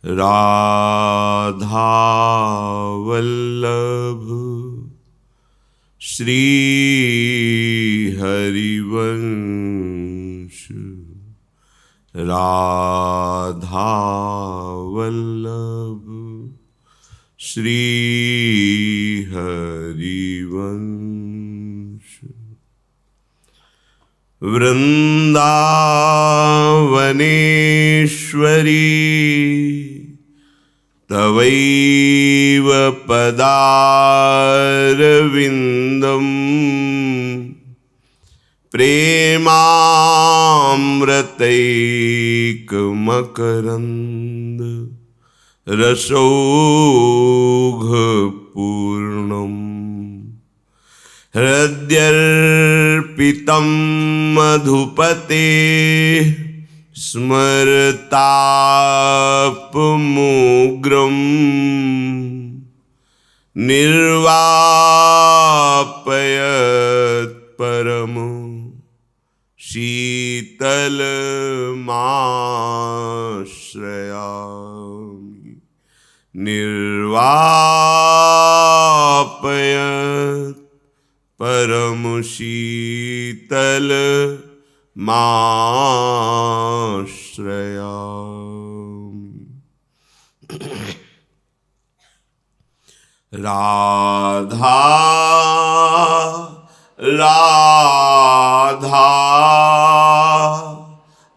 राधा वल्लभ श्री हरिवंश राधा वल्लभ श्री हरिवंश वृंदावनेश्वरी तवैव पदारविन्दं प्रेमामृतैकमकरन्द रसौघपूर्णम् हृद्यर्पितं मधुपते स्मरतापमुग्रं निर्वापयत् परमो शीतलमाश्रयामि निर्वापयत् परम शीतल माश्रयामि। राधा राधा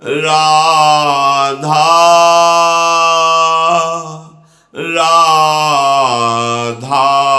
राधा राधा राधा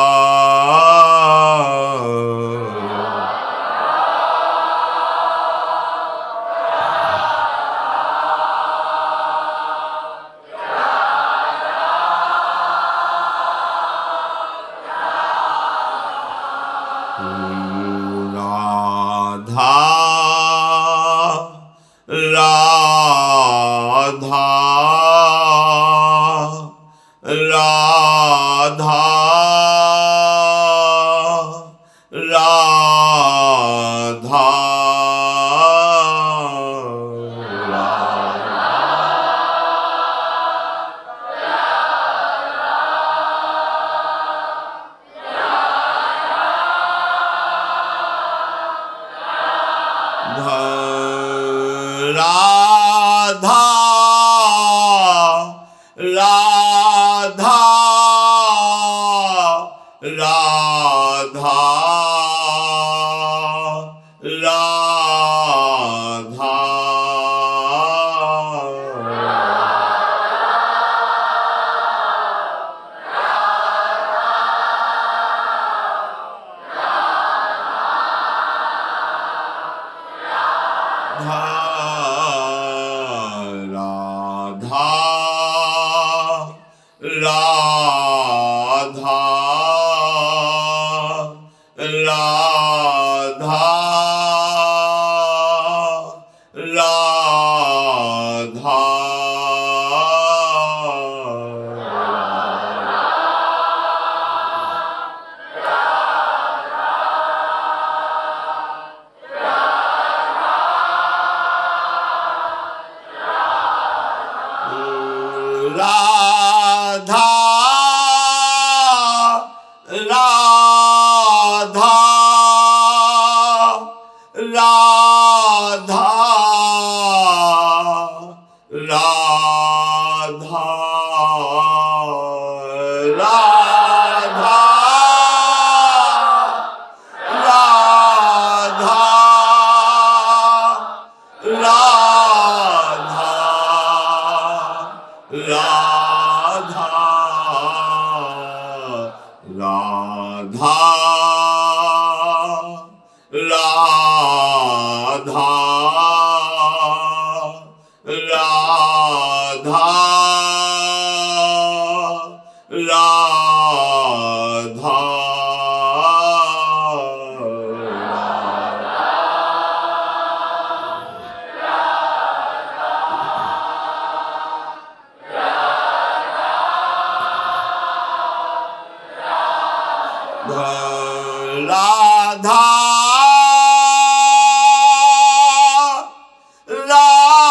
राधा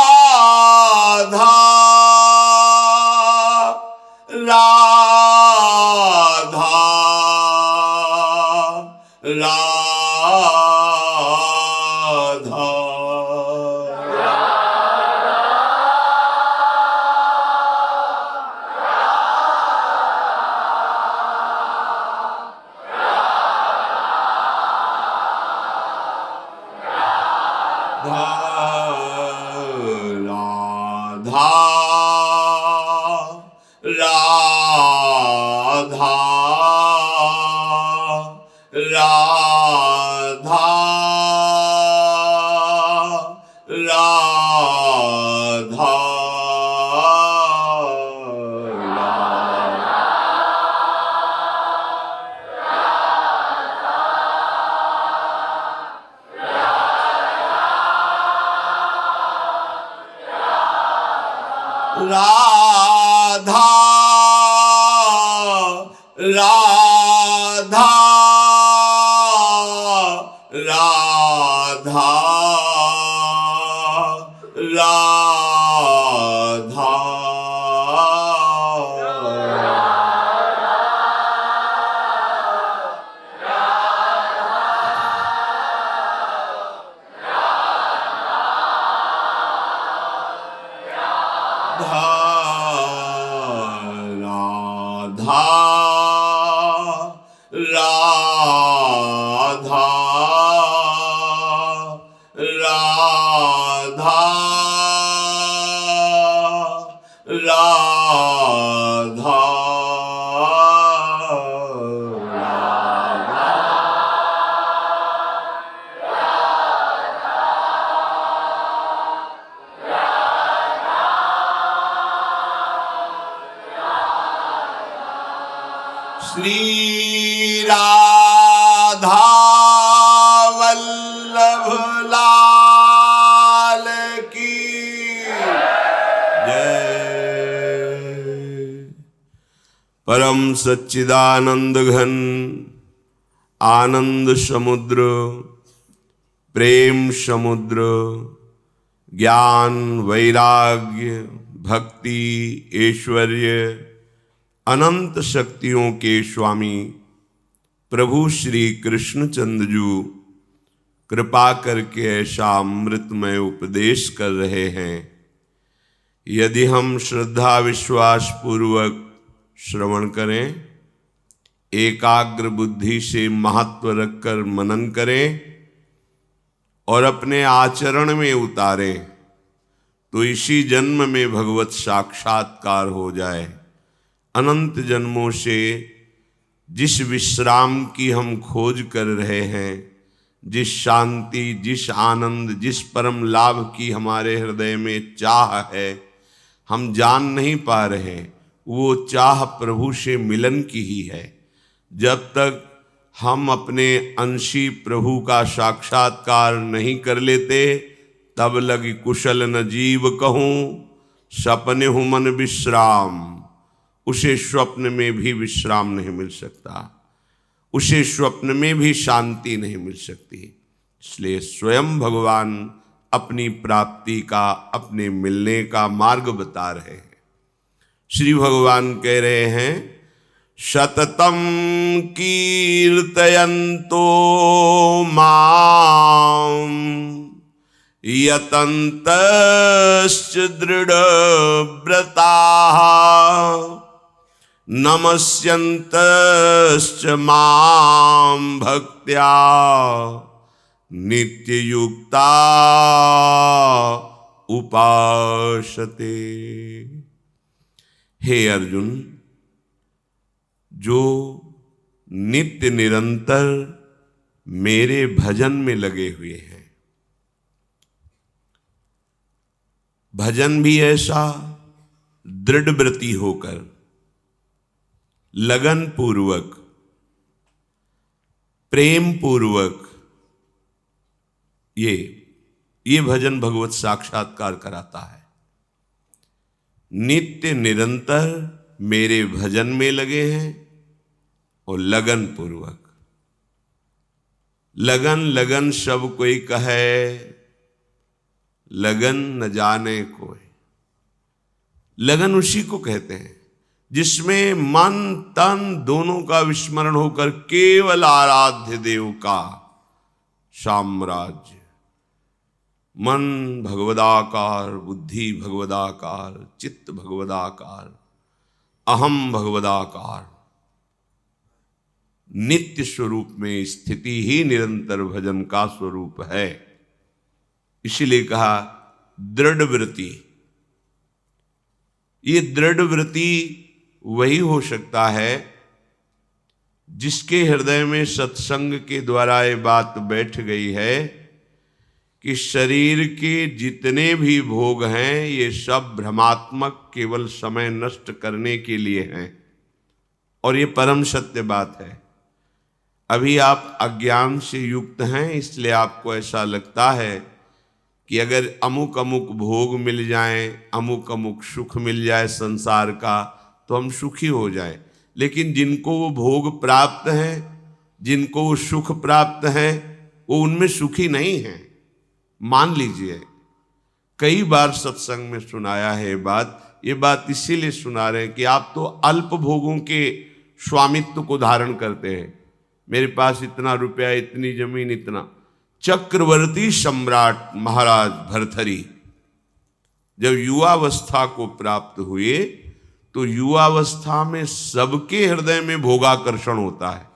राधा राधा राधा राधा राधा राधा राधा राधा राधा राधा राधा श्री राधा वल्लभ लाल की जय। परम सच्चिदानंद घन आनंद समुद्र प्रेम समुद्र ज्ञान वैराग्य भक्ति ऐश्वर्य अनंत शक्तियों के स्वामी प्रभु श्री कृष्णचंद्र जी कृपा करके ऐसा अमृतमय उपदेश कर रहे हैं। यदि हम श्रद्धा विश्वास पूर्वक श्रवण करें, एकाग्र बुद्धि से महत्व रखकर मनन करें और अपने आचरण में उतारें, तो इसी जन्म में भगवत साक्षात्कार हो जाए। अनंत जन्मों से जिस विश्राम की हम खोज कर रहे हैं, जिस शांति जिस आनंद जिस परम लाभ की हमारे हृदय में चाह है, हम जान नहीं पा रहे। वो चाह प्रभु से मिलन की ही है। जब तक हम अपने अंशी प्रभु का साक्षात्कार नहीं कर लेते, तब लगी कुशल न जीव कहूँ, सपने हूँ मन विश्राम। उसे स्वप्न में भी विश्राम नहीं मिल सकता, उसे स्वप्न में भी शांति नहीं मिल सकती। इसलिए स्वयं भगवान अपनी प्राप्ति का अपने मिलने का मार्ग बता रहे हैं। श्री भगवान कह रहे हैं, सततम कीर्तयन्तो माम यतन्तश्च दृढ़व्रताः नमस्यन्तश्च मां भक्त्या नित्ययुक्ता उपासते। हे अर्जुन, जो नित्य निरंतर मेरे भजन में लगे हुए हैं, भजन भी ऐसा दृढ़ व्रती होकर लगन पूर्वक प्रेम पूर्वक, ये भजन भगवत साक्षात्कार कराता है। नित्य निरंतर मेरे भजन में लगे हैं और लगन पूर्वक। लगन लगन सब कोई कहे, लगन न जाने कोई। लगन उसी को कहते हैं जिसमें मन तन दोनों का विस्मरण होकर केवल आराध्य देव का साम्राज्य। मन भगवदाकार, बुद्धि भगवदाकार, चित्त भगवदाकार, अहम भगवदाकार, नित्य स्वरूप में स्थिति ही निरंतर भजन का स्वरूप है। इसीलिए कहा दृढ़ व्रति। ये दृढ़ व्रति वही हो सकता है जिसके हृदय में सत्संग के द्वारा ये बात बैठ गई है कि शरीर के जितने भी भोग हैं ये सब भ्रमात्मक, केवल समय नष्ट करने के लिए हैं। और ये परम सत्य बात है। अभी आप अज्ञान से युक्त हैं, इसलिए आपको ऐसा लगता है कि अगर अमुक अमुक भोग मिल जाएं, अमुक अमुक सुख मिल जाए संसार का, तो हम सुखी हो जाएं। लेकिन जिनको वो भोग प्राप्त हैं, जिनको वो सुख प्राप्त हैं, वो उनमें सुखी नहीं हैं। मान लीजिए, कई बार सत्संग में सुनाया है ये बात इसीलिए सुना रहे हैं कि आप तो अल्प भोगों के स्वामित्व को धारण करते हैं। मेरे पास इतना रुपया, इतनी जमीन, इतना। चक्रवर्ती सम्राट महाराज भर्तृहरि जब युवावस्था को प्राप्त हुए तो युवावस्था में सबके हृदय में भोगाकर्षण होता है।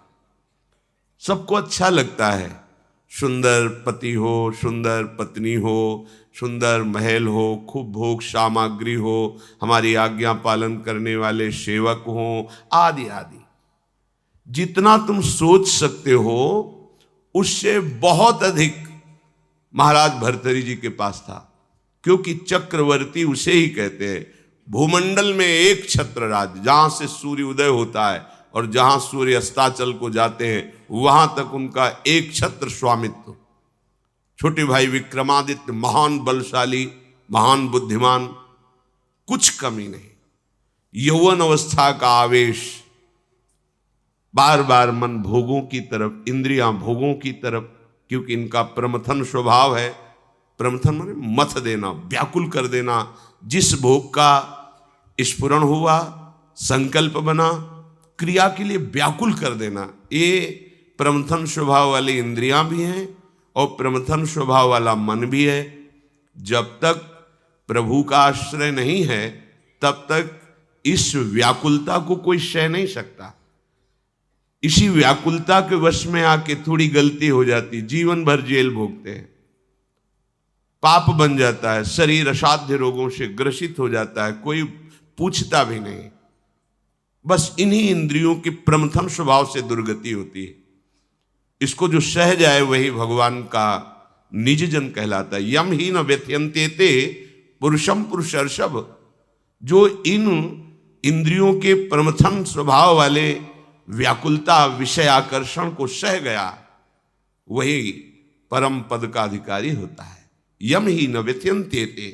सबको अच्छा लगता है, सुंदर पति हो, सुंदर पत्नी हो, सुंदर महल हो, खूब भोग सामग्री हो, हमारी आज्ञा पालन करने वाले सेवक हो, आदि आदि। जितना तुम सोच सकते हो उससे बहुत अधिक महाराज भर्तृहरि जी के पास था। क्योंकि चक्रवर्ती उसे ही कहते हैं। भूमंडल में एक छत्र राज्य, जहां से सूर्य उदय होता है और जहां सूर्य अस्ताचल को जाते हैं, वहां तक उनका एक छत्र स्वामित्व। छोटे भाई विक्रमादित्य महान बलशाली, महान बुद्धिमान, कुछ कमी नहीं। यौवन अवस्था का आवेश, बार बार मन भोगों की तरफ, इंद्रियां भोगों की तरफ, क्योंकि इनका प्रमथन स्वभाव है। प्रमथन माने मथ देना, व्याकुल कर देना। जिस भोग का स्फुरण हुआ, संकल्प बना, क्रिया के लिए व्याकुल कर देना, ये प्रमथन स्वभाव वाली इंद्रियां भी हैं और प्रमथन स्वभाव वाला मन भी है। जब तक प्रभु का आश्रय नहीं है तब तक इस व्याकुलता को कोई सह नहीं सकता। इसी व्याकुलता के वश में आके थोड़ी गलती हो जाती, जीवन भर जेल भोगते हैं, पाप बन जाता है, शरीर असाध्य रोगों से ग्रसित हो जाता है, कोई पूछता भी नहीं। बस इन्हीं इंद्रियों के प्रमथन स्वभाव से दुर्गति होती है। इसको जो सह जाए वही भगवान का निज जन कहलाता है। यम ही न व्यथयन्ते ते पुरुषम पुरुषर्षभ। जो इन इंद्रियों के प्रमथन स्वभाव वाले व्याकुलता, विषय आकर्षण को सह गया, वही परम पद का अधिकारी होता है। यम ही न व्यथयन्ते ते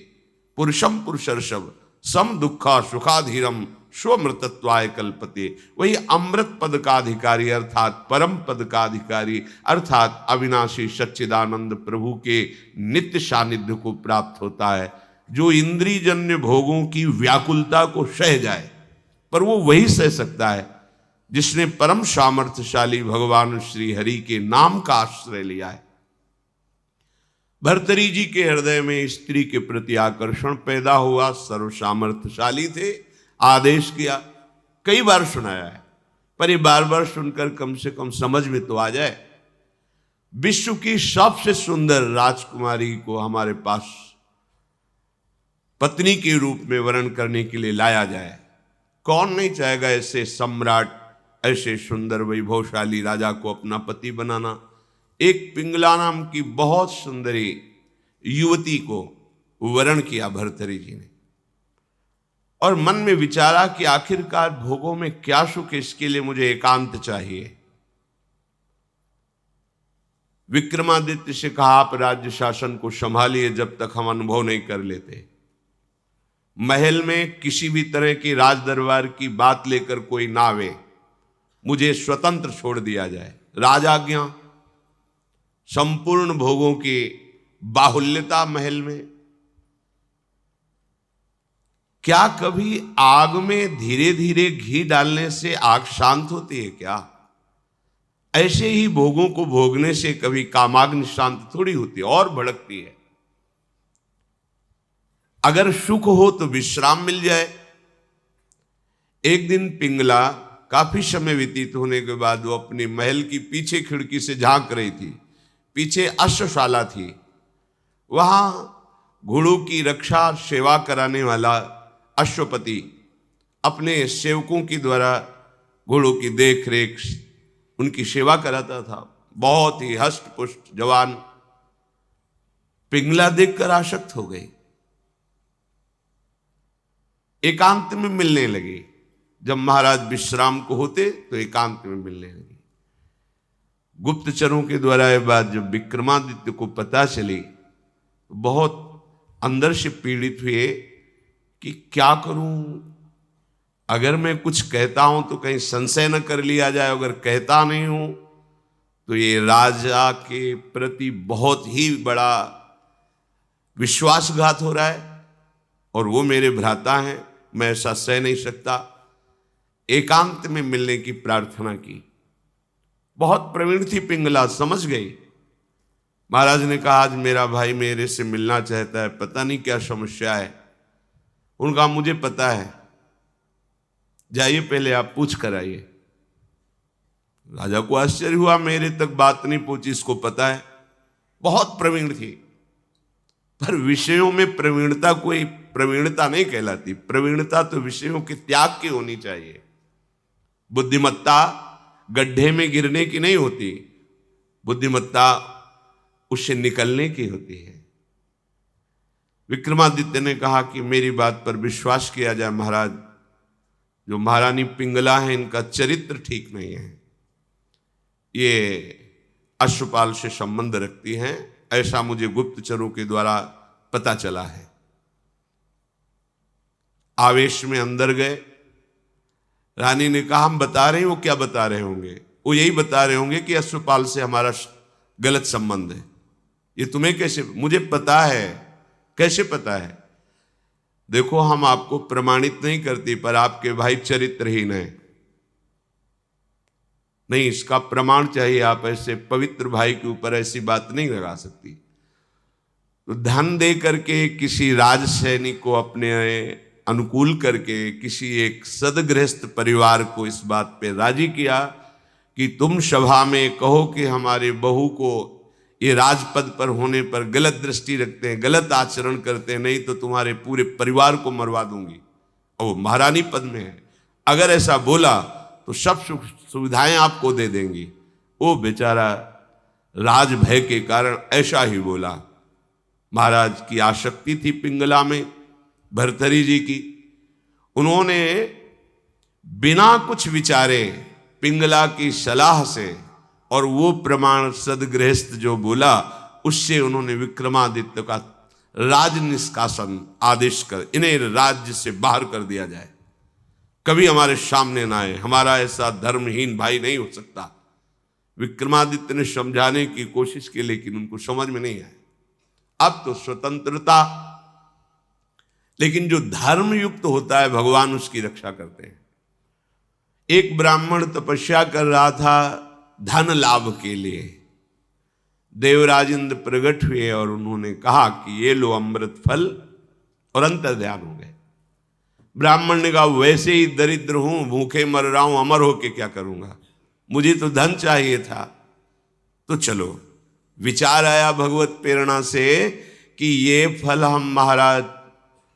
पुरुषम पुरुषर्षभ सम दुखा सुखाधीरम स्वमृतत्वाय कल्पते। वही अमृत पद का अधिकारी अर्थात परम पद का अधिकारी अर्थात अविनाशी सच्चिदानंद प्रभु के नित्य सानिध्य को प्राप्त होता है। जो इंद्रियजन्य भोगों की व्याकुलता को सह जाए, पर वो वही सह सकता है जिसने परम सामर्थ्यशाली भगवान श्री हरि के नाम का आश्रय लिया है। भर्तृहरि जी के हृदय में स्त्री के प्रति आकर्षण पैदा हुआ। सर्व सामर्थ्यशाली थे, आदेश किया। कई बार सुनाया है, पर ये बार बार सुनकर कम से कम समझ में तो आ जाए। विश्व की सबसे सुंदर राजकुमारी को हमारे पास पत्नी के रूप में वर्ण करने के लिए लाया जाए। कौन नहीं चाहेगा ऐसे सम्राट, ऐसे सुंदर वैभवशाली राजा को अपना पति बनाना। एक पिंगला नाम की बहुत सुंदरी युवती को वर्ण किया भर्तृहरि जी ने, और मन में विचारा कि आखिरकार भोगों में क्या सुख है, इसके लिए मुझे एकांत चाहिए। विक्रमादित्य से कहा, आप राज्य शासन को संभालिए जब तक हम अनुभव नहीं कर लेते। महल में किसी भी तरह की राज दरबार की बात लेकर कोई ना आवे, मुझे स्वतंत्र छोड़ दिया जाए। राजाज्ञा, संपूर्ण भोगों की बाहुल्यता महल में। क्या कभी आग में धीरे धीरे घी डालने से आग शांत होती है क्या? ऐसे ही भोगों को भोगने से कभी कामाग्नि शांत थोड़ी होती है, और भड़कती है। अगर सुख हो तो विश्राम मिल जाए। एक दिन पिंगला काफी समय व्यतीत होने के बाद वो अपनी महल की पीछे खिड़की से झांक रही थी। पीछे अश्वशाला थी, वहां घोड़ों की रक्षा सेवा कराने वाला अश्वपति अपने सेवकों के द्वारा घोड़ों की देख रेख, उनकी सेवा कराता था। बहुत ही हष्ट पुष्ट जवान। पिंगला देखकर आसक्त हो गई, एकांत में मिलने लगी। जब महाराज विश्राम को होते तो एकांत में मिलने लगी। गुप्तचरों के द्वारा यह बात जब विक्रमादित्य को पता चली तो बहुत अंदर से पीड़ित हुए कि क्या करूं, अगर मैं कुछ कहता हूं तो कहीं संशय न कर लिया जाए, अगर कहता नहीं हूं तो ये राजा के प्रति बहुत ही बड़ा विश्वासघात हो रहा है और वो मेरे भ्राता हैं, मैं ऐसा सह नहीं सकता। एकांत में मिलने की प्रार्थना की। बहुत प्रवीण थी पिंगला, समझ गई। महाराज ने कहा आज मेरा भाई मेरे से मिलना चाहता है, पता नहीं क्या समस्या है। उनका मुझे पता है, जाइए पहले आप पूछ कर आइए। राजा को आश्चर्य हुआ, मेरे तक बात नहीं पहुंची, इसको पता है। बहुत प्रवीण थी, पर विषयों में प्रवीणता कोई प्रवीणता नहीं कहलाती। प्रवीणता तो विषयों के त्याग की होनी चाहिए। बुद्धिमत्ता गड्ढे में गिरने की नहीं होती, बुद्धिमत्ता उससे निकलने की होती है। विक्रमादित्य ने कहा कि मेरी बात पर विश्वास किया जाए महाराज, जो महारानी पिंगला है इनका चरित्र ठीक नहीं है, ये अश्वपाल से संबंध रखती हैं, ऐसा मुझे गुप्तचरों के द्वारा पता चला है। आवेश में अंदर गए। रानी ने कहा हम बता रहे हैं, वो क्या बता रहे होंगे? वो यही बता रहे होंगे कि अश्वपाल से हमारा गलत संबंध है। ये तुम्हें कैसे? मुझे पता है। कैसे पता है? देखो हम आपको प्रमाणित नहीं करती, पर आपके भाई चरित्रहीन है, नहीं इसका प्रमाण चाहिए। आप ऐसे पवित्र भाई के ऊपर ऐसी बात नहीं लगा सकती। तो धन दे करके किसी राज सैनिक को अपने अनुकूल करके किसी एक सदगृहस्थ परिवार को इस बात पे राजी किया कि तुम सभा में कहो कि हमारे बहू को ये राजपद पर होने पर गलत दृष्टि रखते हैं, गलत आचरण करते हैं, नहीं तो तुम्हारे पूरे परिवार को मरवा दूंगी। और वो महारानी पद में है, अगर ऐसा बोला तो सब सुख सुविधाएं आपको दे देंगी। वो बेचारा राज भय के कारण ऐसा ही बोला। महाराज की आसक्ति थी पिंगला में, भर्तरी जी की। उन्होंने बिना कुछ विचारे पिंगला की सलाह से और वो प्रमाण सदगृहस्थ जो बोला उससे उन्होंने विक्रमादित्य का राज निष्कासन आदेश कर इन्हें राज्य से बाहर कर दिया जाए, कभी हमारे सामने ना आए, हमारा ऐसा धर्महीन भाई नहीं हो सकता। विक्रमादित्य ने समझाने की कोशिश की लेकिन उनको समझ में नहीं आया। अब तो स्वतंत्रता, लेकिन जो धर्म युक्त होता है भगवान उसकी रक्षा करते हैं। एक ब्राह्मण तपस्या कर रहा था धन लाभ के लिए। देवराज इंद्र प्रकट हुए और उन्होंने कहा कि ये लो अमृत फल, और अंतर्ध्यान हो गए। ब्राह्मण ने कहा वैसे ही दरिद्र हूं, भूखे मर रहा हूं, अमर होके क्या करूंगा, मुझे तो धन चाहिए था। तो चलो विचार आया भगवत प्रेरणा से कि ये फल हम महाराज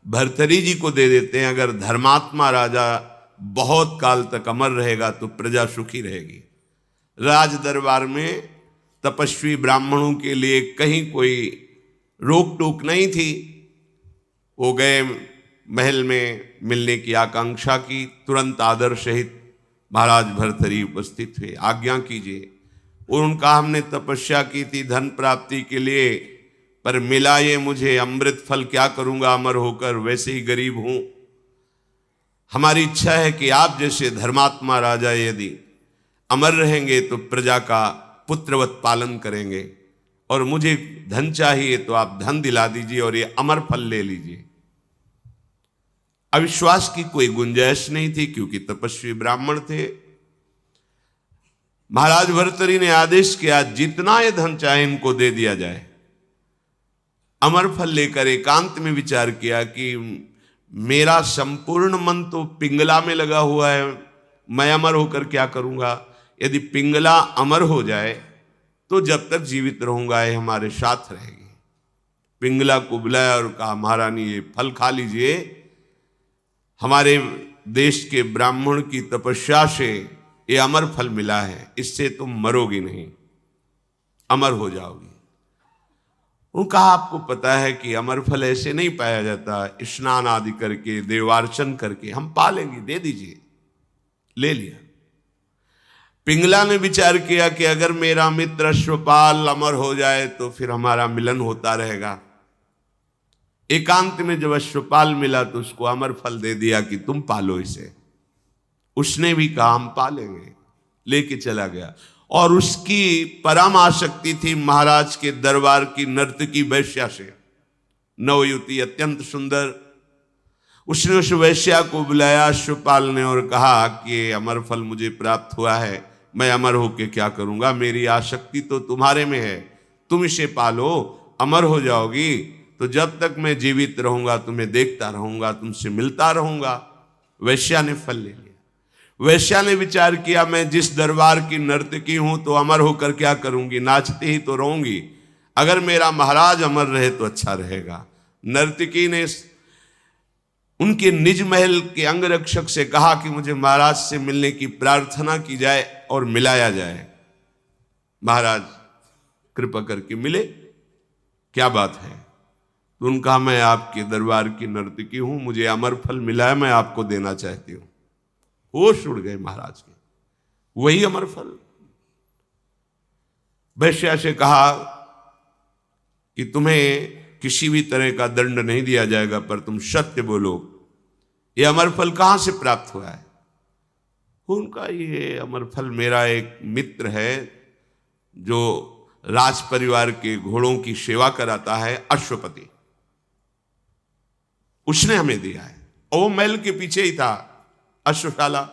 भर्तरी जी को दे देते हैं। अगर धर्मात्मा राजा बहुत काल तक अमर रहेगा तो प्रजा सुखी रहेगी। राज दरबार में तपस्वी ब्राह्मणों के लिए कहीं कोई रोक टोक नहीं थी। वो गए महल में, मिलने की आकांक्षा की, तुरंत आदर सहित महाराज भर्तरी उपस्थित हुए। आज्ञा कीजिए। और उनका हमने तपस्या की थी धन प्राप्ति के लिए, पर मिला ये मुझे अमृत फल, क्या करूंगा अमर होकर, वैसे ही गरीब हूं। हमारी इच्छा है कि आप जैसे धर्मात्मा राजा यदि अमर रहेंगे तो प्रजा का पुत्रवत पालन करेंगे, और मुझे धन चाहिए तो आप धन दिला दीजिए और ये अमर फल ले लीजिए। अविश्वास की कोई गुंजाइश नहीं थी क्योंकि तपस्वी ब्राह्मण थे। महाराज भर्तरी ने आदेश किया जितना ये धन चाहे इनको दे दिया जाए। अमर फल लेकर एकांत में विचार किया कि मेरा संपूर्ण मन तो पिंगला में लगा हुआ है, मैं अमर होकर क्या करूंगा। यदि पिंगला अमर हो जाए तो जब तक जीवित रहूंगा ये हमारे साथ रहेगी। पिंगला को बुलाया और कहा महारानी ये फल खा लीजिए, हमारे देश के ब्राह्मण की तपस्या से ये अमर फल मिला है, इससे तुम मरोगी नहीं, अमर हो जाओगी। उनका आपको पता है कि अमर फल ऐसे नहीं पाया जाता, स्नान आदि करके, देवार्चन करके हम पा लेंगे, दे दीजिए। ले लिया। पिंगला ने विचार किया कि अगर मेरा मित्र अश्वपाल अमर हो जाए तो फिर हमारा मिलन होता रहेगा। एकांत में जब अश्वपाल मिला तो उसको अमर फल दे दिया कि तुम पालो इसे। उसने भी कहा हम पालेंगे, लेके चला गया। और उसकी परम आसक्ति थी महाराज के दरबार की नर्तकी वैश्या से। नवयुवती अत्यंत सुंदर। उसने उस वैश्या को बुलाया अश्वपाल ने और कहा कि अमर फल मुझे प्राप्त हुआ है, मैं अमर होके क्या करूंगा, मेरी आसक्ति तो तुम्हारे में है, तुम इसे पालो, अमर हो जाओगी। तो जब तक मैं जीवित रहूंगा तुम्हें देखता रहूंगा, तुमसे मिलता रहूंगा। वैश्या ने फल ले लिया। वैश्या ने विचार किया मैं जिस दरबार की नर्तकी हूं तो अमर होकर क्या करूंगी, नाचते ही तो रहूंगी। अगर मेरा महाराज अमर रहे तो अच्छा रहेगा। नर्तकी ने उनके निज महल के अंगरक्षक से कहा कि मुझे महाराज से मिलने की प्रार्थना की जाए और मिलाया जाए। महाराज कृपा करके मिले, क्या बात है? तो उनका मैं आपके दरबार की नर्तकी हूं, मुझे अमर फल मिला है, मैं आपको देना चाहती हूं। होश उड़ गए महाराज के। वही अमर फल। वैश्या से कहा कि तुम्हें किसी भी तरह का दंड नहीं दिया जाएगा, पर तुम सत्य बोलो, ये अमर फल कहां से प्राप्त हुआ है? उनका ये अमर फल मेरा एक मित्र है जो राज परिवार के घोड़ों की सेवा कराता है, अश्वपति, उसने हमें दिया है। और वो महल के पीछे ही था अश्वशाला।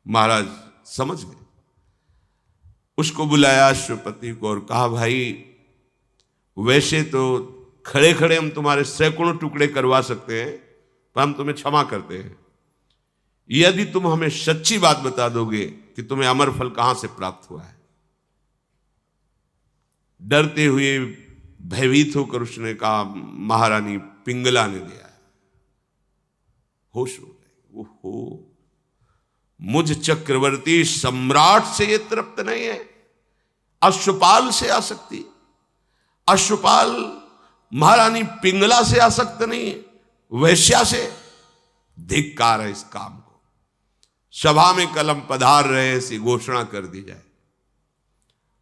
महाराज समझ गए। उसको बुलाया अश्वपति को और कहा भाई वैसे तो खड़े खड़े हम तुम्हारे सैकड़ों टुकड़े करवा सकते हैं, पर हम तुम्हें क्षमा करते हैं यदि तुम हमें सच्ची बात बता दोगे कि तुम्हें अमर फल कहां से प्राप्त हुआ है। डरते हुए भयभीत होकर उसने कहा महारानी पिंगला ने दिया है। होश हो गए। ओहो, मुझ चक्रवर्ती सम्राट से ये तृप्त नहीं है, अश्वपाल से आसक्ति, अश्वपाल महारानी पिंगला से आसक्त नहीं है, वैश्या से। धिक्कार है इस काम को। सभा में कलम पधार रहे ऐसी घोषणा कर दी जाए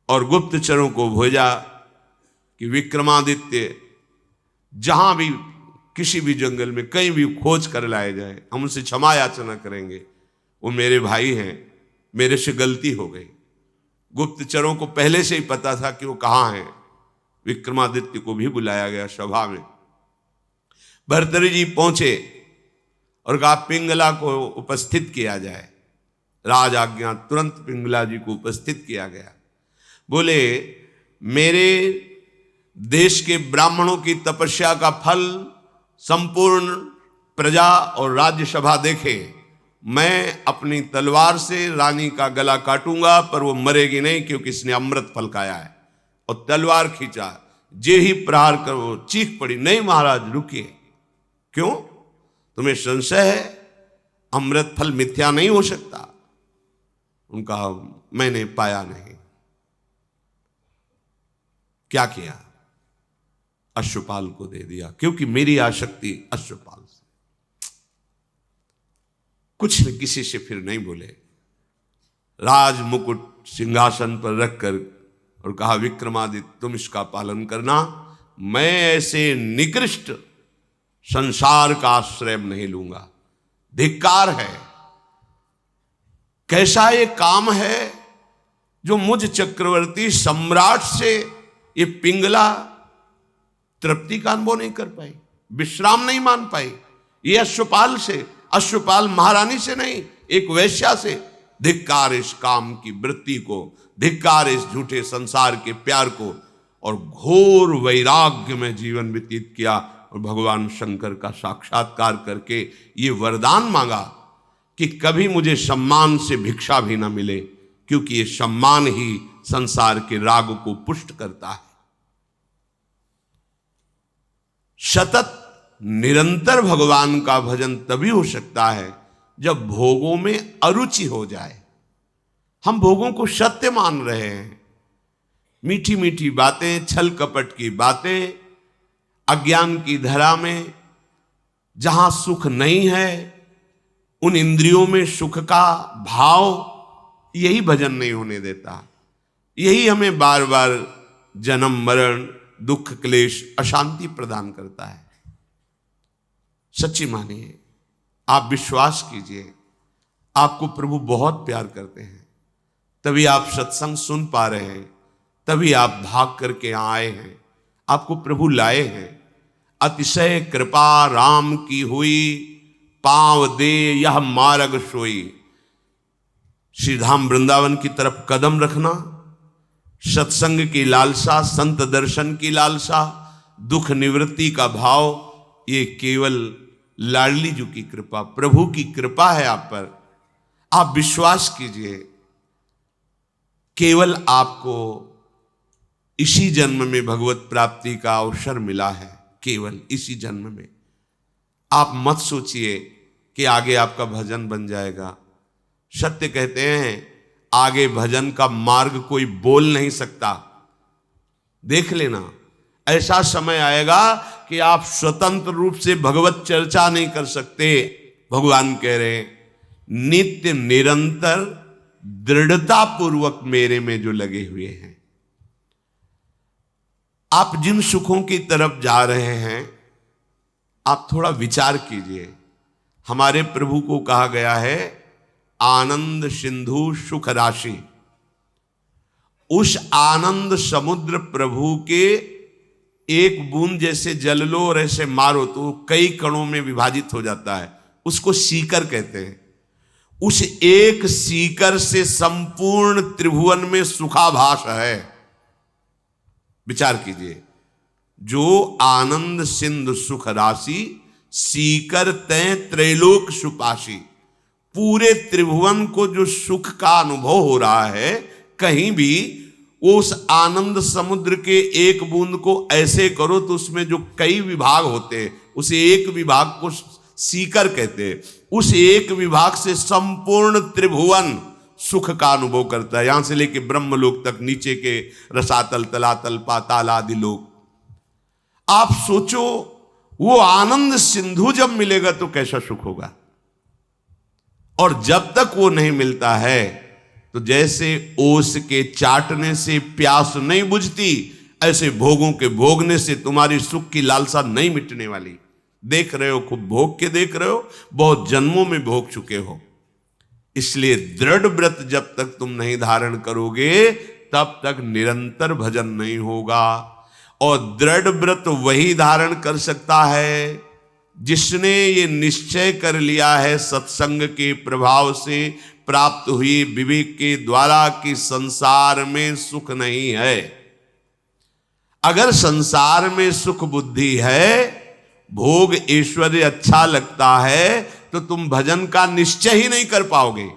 और गुप्तचरों को भेजा कि विक्रमादित्य जहां भी किसी भी जंगल में कहीं भी खोज कर लाए जाए, हम उनसे क्षमा याचना करेंगे, वो मेरे भाई हैं, मेरे से गलती हो गई। गुप्तचरों को पहले से ही पता था कि वो कहाँ हैं। विक्रमादित्य को भी बुलाया गया सभा में। भर्तृहरि जी पहुंचे और कहा पिंगला को उपस्थित किया जाए। राज आज्ञा, तुरंत पिंगला जी को उपस्थित किया गया। बोले मेरे देश के ब्राह्मणों की तपस्या का फल संपूर्ण प्रजा और राज्यसभा देखे। मैं अपनी तलवार से रानी का गला काटूंगा, पर वो मरेगी नहीं क्योंकि इसने अमृत फल खाया है। और तलवार खींचा, जे ही प्रहार कर वो चीख पड़ी, नहीं महाराज रुकिए। क्यों? तुम्हें संशय है? अमृत फल मिथ्या नहीं हो सकता। उनका मैंने पाया नहीं। क्या किया? अश्वपाल को दे दिया, क्योंकि मेरी आसक्ति अश्वपाल से। कुछ न किसी से फिर नहीं बोले। राज मुकुट सिंहासन पर रखकर और कहा विक्रमादित्य तुम इसका पालन करना, मैं ऐसे निकृष्ट संसार का आश्रय नहीं लूंगा। धिक्कार है। कैसा ये काम है जो मुझ चक्रवर्ती सम्राट से ये पिंगला तृप्ति का अनुभव नहीं कर पाई, विश्राम नहीं मान पाई। ये अश्वपाल से, अश्वपाल महारानी से नहीं, एक वैश्या से। धिक्कार इस काम की वृत्ति को, धिक्कार इस झूठे संसार के प्यार को। और घोर वैराग्य में जीवन व्यतीत किया और भगवान शंकर का साक्षात्कार करके ये वरदान मांगा कि कभी मुझे सम्मान से भिक्षा भी ना मिले, क्योंकि ये सम्मान ही संसार के राग को पुष्ट करता है। सतत निरंतर भगवान का भजन तभी हो सकता है जब भोगों में अरुचि हो जाए। हम भोगों को सत्य मान रहे हैं, मीठी मीठी बातें, छल कपट की बातें, अज्ञान की धरा में जहां सुख नहीं है, उन इंद्रियों में सुख का भाव, यही भजन नहीं होने देता। यही हमें बार बार जन्म मरण, दुख, क्लेश, अशांति प्रदान करता है। सच्ची मानिए, आप विश्वास कीजिए, आपको प्रभु बहुत प्यार करते हैं, तभी आप सत्संग सुन पा रहे हैं, तभी आप भाग करके आए हैं, आपको प्रभु लाए हैं। अतिशय कृपा राम की हुई, पांव दे यह मार्ग सोई। श्री धाम वृंदावन की तरफ कदम रखना, सत्संग की लालसा, संत दर्शन की लालसा, दुख निवृत्ति का भाव, ये केवल लाडली जी की कृपा, प्रभु की कृपा है आप पर। आप विश्वास कीजिए, केवल आपको इसी जन्म में भगवत प्राप्ति का अवसर मिला है, केवल इसी जन्म में। आप मत सोचिए कि आगे आपका भजन बन जाएगा। सत्य कहते हैं, आगे भजन का मार्ग कोई बोल नहीं सकता। देख लेना, ऐसा समय आएगा कि आप स्वतंत्र रूप से भगवत चर्चा नहीं कर सकते। भगवान कह रहे हैं, नित्य निरंतर दृढ़ता पूर्वक मेरे में जो लगे हुए हैं। आप जिन सुखों की तरफ जा रहे हैं, आप थोड़ा विचार कीजिए। हमारे प्रभु को कहा गया है आनंद सिंधु सुख राशि। उस आनंद समुद्र प्रभु के एक बूंद जैसे जल लो और ऐसे मारो तो कई कणों में विभाजित हो जाता है, उसको सीकर कहते हैं। उस एक सीकर से संपूर्ण त्रिभुवन में सुखाभास है। विचार कीजिए, जो आनंद सिंधु सुख राशि, सीकर तय त्रैलोक सुपाशी। पूरे त्रिभुवन को जो सुख का अनुभव हो रहा है, कहीं भी उस आनंद समुद्र के एक बूंद को ऐसे करो तो उसमें जो कई विभाग होते हैं, उस एक विभाग को सीकर कहते हैं। उस एक विभाग से संपूर्ण त्रिभुवन सुख का अनुभव करता है, यहां से लेके ब्रह्मलोक तक, नीचे के रसातल, तलातल, पाताल आदि लोक। आप सोचो, वो आनंद सिंधु जब मिलेगा तो कैसा सुख होगा। और जब तक वो नहीं मिलता है तो जैसे ओस के चाटने से प्यास नहीं बुझती, ऐसे भोगों के भोगने से तुम्हारी सुख की लालसा नहीं मिटने वाली। देख रहे हो, खूब भोग के देख रहे हो, बहुत जन्मों में भोग चुके हो। इसलिए दृढ़ व्रत जब तक तुम नहीं धारण करोगे, तब तक निरंतर भजन नहीं होगा। और दृढ़ व्रत वही धारण कर सकता है जिसने ये निश्चय कर लिया है सत्संग के प्रभाव से प्राप्त हुई विवेक के द्वारा कि संसार में सुख नहीं है। अगर संसार में सुख बुद्धि है, भोग ऐश्वर्य अच्छा लगता है, तो तुम भजन का निश्चय ही नहीं कर पाओगे।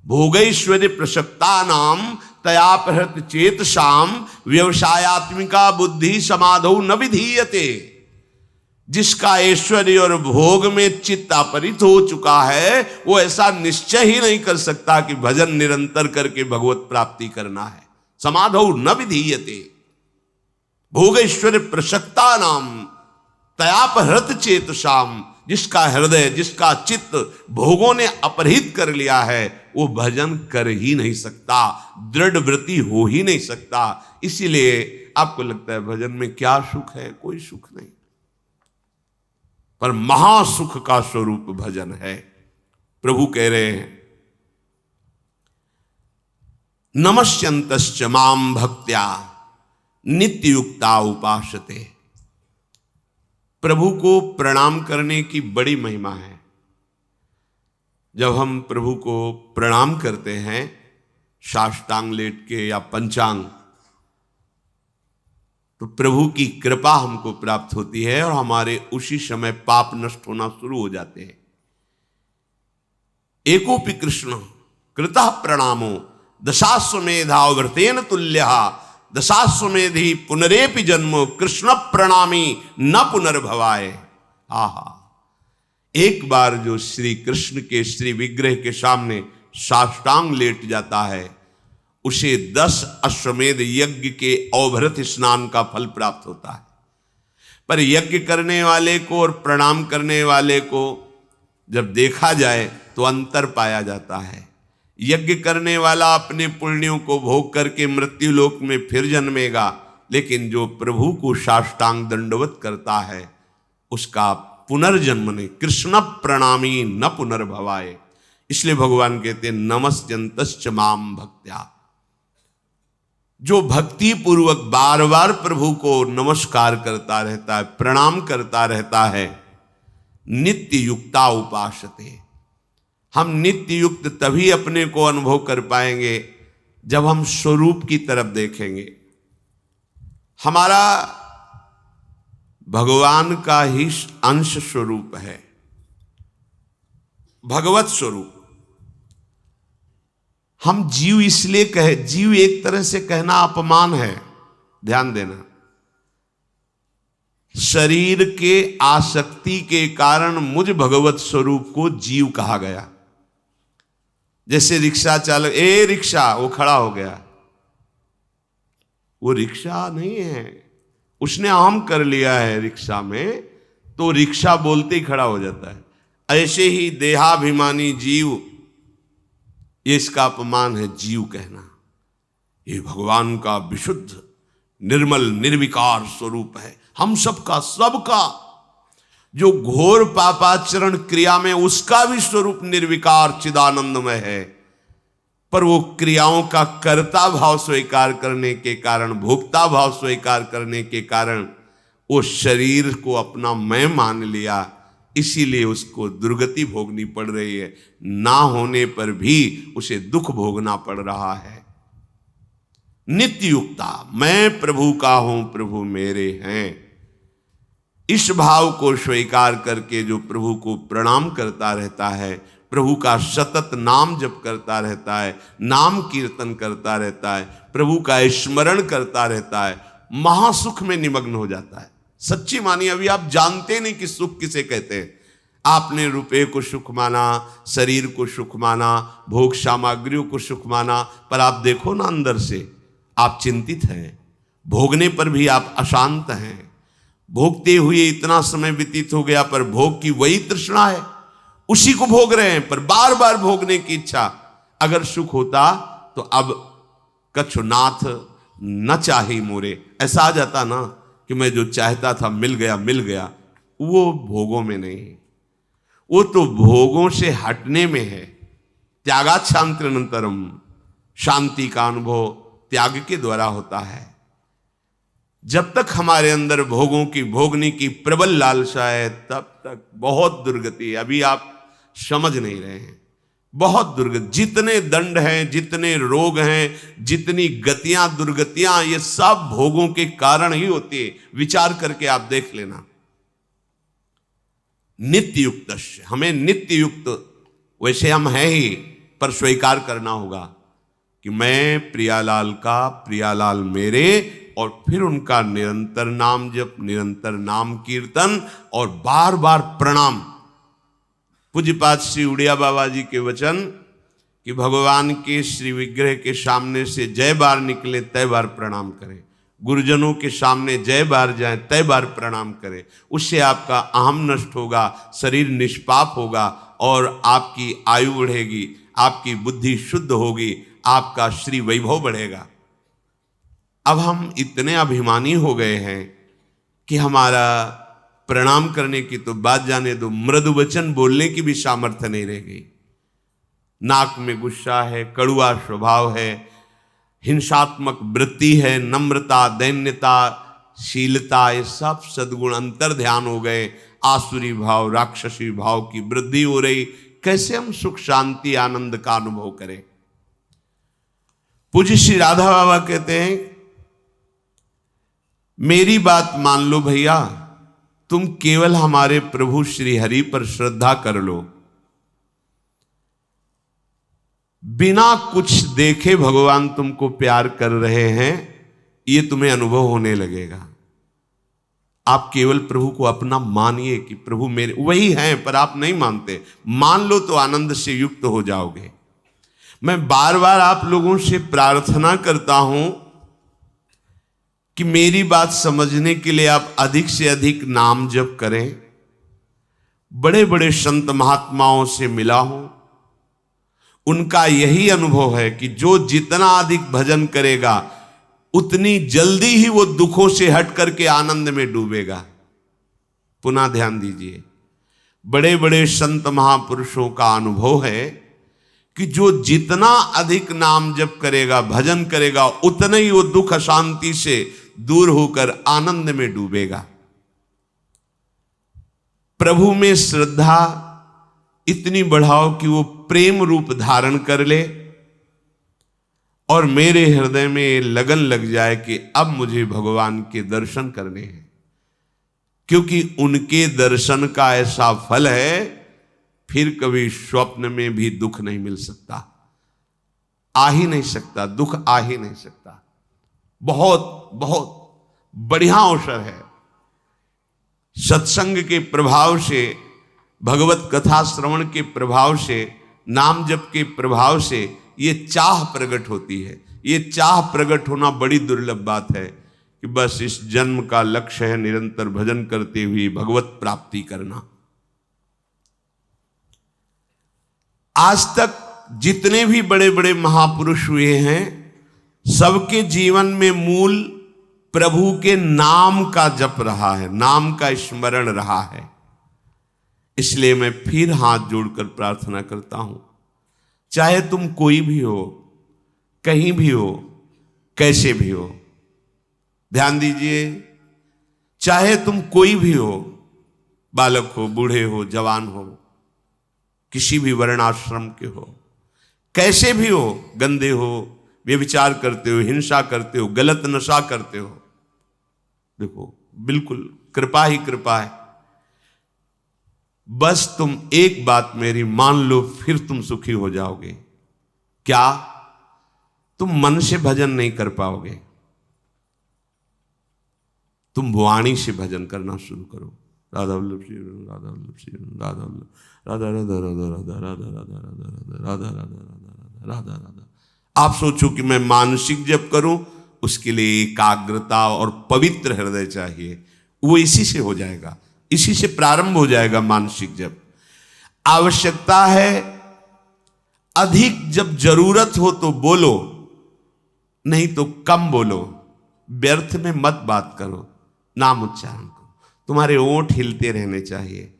भोगैश्वर्य प्रसक्ता नाम तयापहृत चेतसाम व्यवसायात्मिका बुद्धि समाधौ न विधीयते। जिसका ऐश्वर्य और भोग में चित्त अपरित हो चुका है, वो ऐसा निश्चय ही नहीं कर सकता कि भजन निरंतर करके भगवत प्राप्ति करना है। समाधौ न विधीयते। भोगैश्वर्य प्रसक्ता नाम तयापहृत चेतसाम, जिसका हृदय, जिसका चित्त भोगों ने अपहृत कर लिया है, वो भजन कर ही नहीं सकता, दृढ़ व्रती हो ही नहीं सकता। इसीलिए आपको लगता है भजन में क्या सुख है? कोई सुख नहीं, पर महासुख का स्वरूप भजन है। प्रभु कह रहे हैं, नमस्यन्तश्च मां भक्त्या नित्ययुक्ता उपासते। प्रभु को प्रणाम करने की बड़ी महिमा है। जब हम प्रभु को प्रणाम करते हैं, साष्टांग लेट के या पंचांग, तो प्रभु की कृपा हमको प्राप्त होती है और हमारे उसी समय पाप नष्ट होना शुरू हो जाते हैं। एकोपि कृष्ण कृतः प्रणामो दशाश्वमेधाव्रतेन तुल्यः दशाश्वमेधि पुनरेपि जन्म कृष्ण प्रणामी न पुनर्भवाय। आहा, एक बार जो श्री कृष्ण के श्री विग्रह के सामने साष्टांग लेट जाता है, उसे 10 अश्वमेध यज्ञ के अवभृत स्नान का फल प्राप्त होता है। पर यज्ञ करने वाले को और प्रणाम करने वाले को जब देखा जाए तो अंतर पाया जाता है। यज्ञ करने वाला अपने पुण्यों को भोग करके मृत्यु लोक में फिर जन्मेगा, लेकिन जो प्रभु को साष्टांग दंडवत करता है उसका पुनर्जन्म नहीं। कृष्ण प्रणामी न पुनर्भवाय, इसलिए भगवान कहते हैं नमस्यन्तश्च माम भक्त्या। जो भक्ति पूर्वक बार बार प्रभु को नमस्कार करता रहता है, प्रणाम करता रहता है, नित्य युक्ता उपासते। हम नित्य युक्त तभी अपने को अनुभव कर पाएंगे जब हम स्वरूप की तरफ देखेंगे। हमारा भगवान का ही अंश स्वरूप है, भगवत स्वरूप। हम जीव इसलिए कहे, जीव एक तरह से कहना अपमान है, ध्यान देना। शरीर के आसक्ति के कारण मुझ भगवत स्वरूप को जीव कहा गया। जैसे रिक्शा चालक, ए रिक्शा, वो खड़ा हो गया, वो रिक्शा नहीं है, उसने अहम कर लिया है रिक्शा में, तो रिक्शा बोलते ही खड़ा हो जाता है। ऐसे ही देहाभिमानी जीव, ये इसका अपमान है जीव कहना। ये भगवान का विशुद्ध निर्मल निर्विकार स्वरूप है, हम सबका, सबका। जो घोर पापाचरण क्रिया में, उसका भी स्वरूप निर्विकार चिदानंदमय है, पर वो क्रियाओं का कर्ता भाव स्वीकार करने के कारण, भोक्ता भाव स्वीकार करने के कारण वो शरीर को अपना मैं मान लिया, इसीलिए उसको दुर्गति भोगनी पड़ रही है। ना होने पर भी उसे दुख भोगना पड़ रहा है। नित्य युक्ता, मैं प्रभु का हूं, प्रभु मेरे हैं, इस भाव को स्वीकार करके जो प्रभु को प्रणाम करता रहता है, प्रभु का सतत नाम जप करता रहता है, नाम कीर्तन करता रहता है, प्रभु का स्मरण करता रहता है, महासुख में निमग्न हो जाता है। सच्ची मानिए, अभी आप जानते नहीं कि सुख किसे कहते हैं। आपने रुपये को सुख माना, शरीर को सुख माना, भोग सामग्रियों को सुख माना, पर आप देखो ना, अंदर से आप चिंतित हैं, भोगने पर भी आप अशांत हैं। भोगते हुए इतना समय व्यतीत हो गया, पर भोग की वही तृष्णा है, उसी को भोग रहे हैं, पर बार बार भोगने की इच्छा। अगर सुख होता तो अब कछुनाथ न चाही मोरे, ऐसा आ जाता ना कि मैं जो चाहता था मिल गया, मिल गया। वो भोगों में नहीं, वो तो भोगों से हटने में है। त्यागात् शान्तिरनन्तरम, शांति का अनुभव त्याग के द्वारा होता है। जब तक हमारे अंदर भोगों की, भोगने की प्रबल लालसा है, तब तक बहुत दुर्गति है। अभी आप समझ नहीं रहे हैं, बहुत दुर्गति। जितने दंड हैं, जितने रोग हैं, जितनी गतियां, दुर्गतियां, ये सब भोगों के कारण ही होती है। विचार करके आप देख लेना। नित्य युक्त, हमें नित्य युक्त, वैसे हम हैं ही, पर स्वीकार करना होगा कि मैं प्रियालाल का, प्रियालाल मेरे, और फिर उनका निरंतर नाम जप, निरंतर नाम कीर्तन और बार बार प्रणाम। पूज्यपाद श्री उड़िया बाबा जी के वचन कि भगवान के श्री विग्रह के सामने से जय बार निकले तय बार प्रणाम करें, गुरुजनों के सामने जय बार जाए तय बार प्रणाम करें। उससे आपका अहम नष्ट होगा, शरीर निष्पाप होगा और आपकी आयु बढ़ेगी, आपकी बुद्धि शुद्ध होगी, आपका श्री वैभव बढ़ेगा। अब हम इतने अभिमानी हो गए हैं कि हमारा प्रणाम करने की तो बात जाने दो, मृदु वचन बोलने की भी सामर्थ्य नहीं रह गई। नाक में गुस्सा है, कड़ुआ स्वभाव है, हिंसात्मक वृत्ति है, नम्रता, दैन्यता, शीलता, ये सब सद्गुण अंतर ध्यान हो गए। आसुरी भाव, राक्षसी भाव की वृद्धि हो रही। कैसे हम सुख शांति आनंद का अनुभव करें? पूज्य श्री राधा बाबा कहते हैं, मेरी बात मान लो भैया, तुम केवल हमारे प्रभु श्री हरि पर श्रद्धा कर लो, बिना कुछ देखे भगवान तुमको प्यार कर रहे हैं, ये तुम्हें अनुभव होने लगेगा। आप केवल प्रभु को अपना मानिए कि प्रभु मेरे वही हैं, पर आप नहीं मानते। मान लो तो आनंद से युक्त हो जाओगे। मैं बार बार आप लोगों से प्रार्थना करता हूं कि मेरी बात समझने के लिए आप अधिक से अधिक नाम जप करें। बड़े बड़े संत महात्माओं से मिला हूं, उनका यही अनुभव है कि जो जितना अधिक भजन करेगा उतनी जल्दी ही वो दुखों से हट करके आनंद में डूबेगा। पुनः ध्यान दीजिए, बड़े बड़े संत महापुरुषों का अनुभव है कि जो जितना अधिक नाम जप करेगा, भजन करेगा, उतना ही वो दुख अशांति से दूर होकर आनंद में डूबेगा। प्रभु में श्रद्धा इतनी बढ़ाओ कि वो प्रेम रूप धारण कर ले और मेरे हृदय में लगन लग जाए कि अब मुझे भगवान के दर्शन करने हैं, क्योंकि उनके दर्शन का ऐसा फल है फिर कभी स्वप्न में भी दुख नहीं मिल सकता, आ ही नहीं सकता, दुख आ ही नहीं सकता। बहुत बहुत बढ़िया अवसर है। सत्संग के प्रभाव से, भगवत कथा श्रवण के प्रभाव से, नाम जप के प्रभाव से ये चाह प्रकट होती है। ये चाह प्रकट होना बड़ी दुर्लभ बात है कि बस इस जन्म का लक्ष्य है निरंतर भजन करते हुए भगवत प्राप्ति करना। आज तक जितने भी बड़े बड़े महापुरुष हुए हैं, सबके जीवन में मूल प्रभु के नाम का जप रहा है, नाम का स्मरण रहा है। इसलिए मैं फिर हाथ जोड़कर प्रार्थना करता हूं, चाहे तुम कोई भी हो, कहीं भी हो, कैसे भी हो, ध्यान दीजिए, चाहे तुम कोई भी हो, बालक हो, बूढ़े हो, जवान हो, किसी भी वर्णाश्रम के हो, कैसे भी हो, गंदे हो, व्यभिचार करते हो, हिंसा करते हो, गलत नशा करते हो, देखो बिल्कुल कृपा ही कृपा है। बस तुम एक बात मेरी मान लो, फिर तुम सुखी हो जाओगे। क्या? तुम मन से भजन नहीं कर पाओगे, तुम वाणी से भजन करना शुरू करो। राधा वल्लभ श्री राधा वल्लभ श्री राधा वल्लभ राधा राधा राधा राधा राधा राधा राधा राधा राधा राधा राधा। आप सोचो कि मैं मानसिक जप करूं, उसके लिए एकाग्रता और पवित्र हृदय चाहिए। वो इसी से हो जाएगा, इसी से प्रारंभ हो जाएगा मानसिक जप। आवश्यकता है अधिक, जब जरूरत हो तो बोलो, नहीं तो कम बोलो। व्यर्थ में मत बात करो, नाम उच्चारण करो। तुम्हारे ओंठ हिलते रहने चाहिए।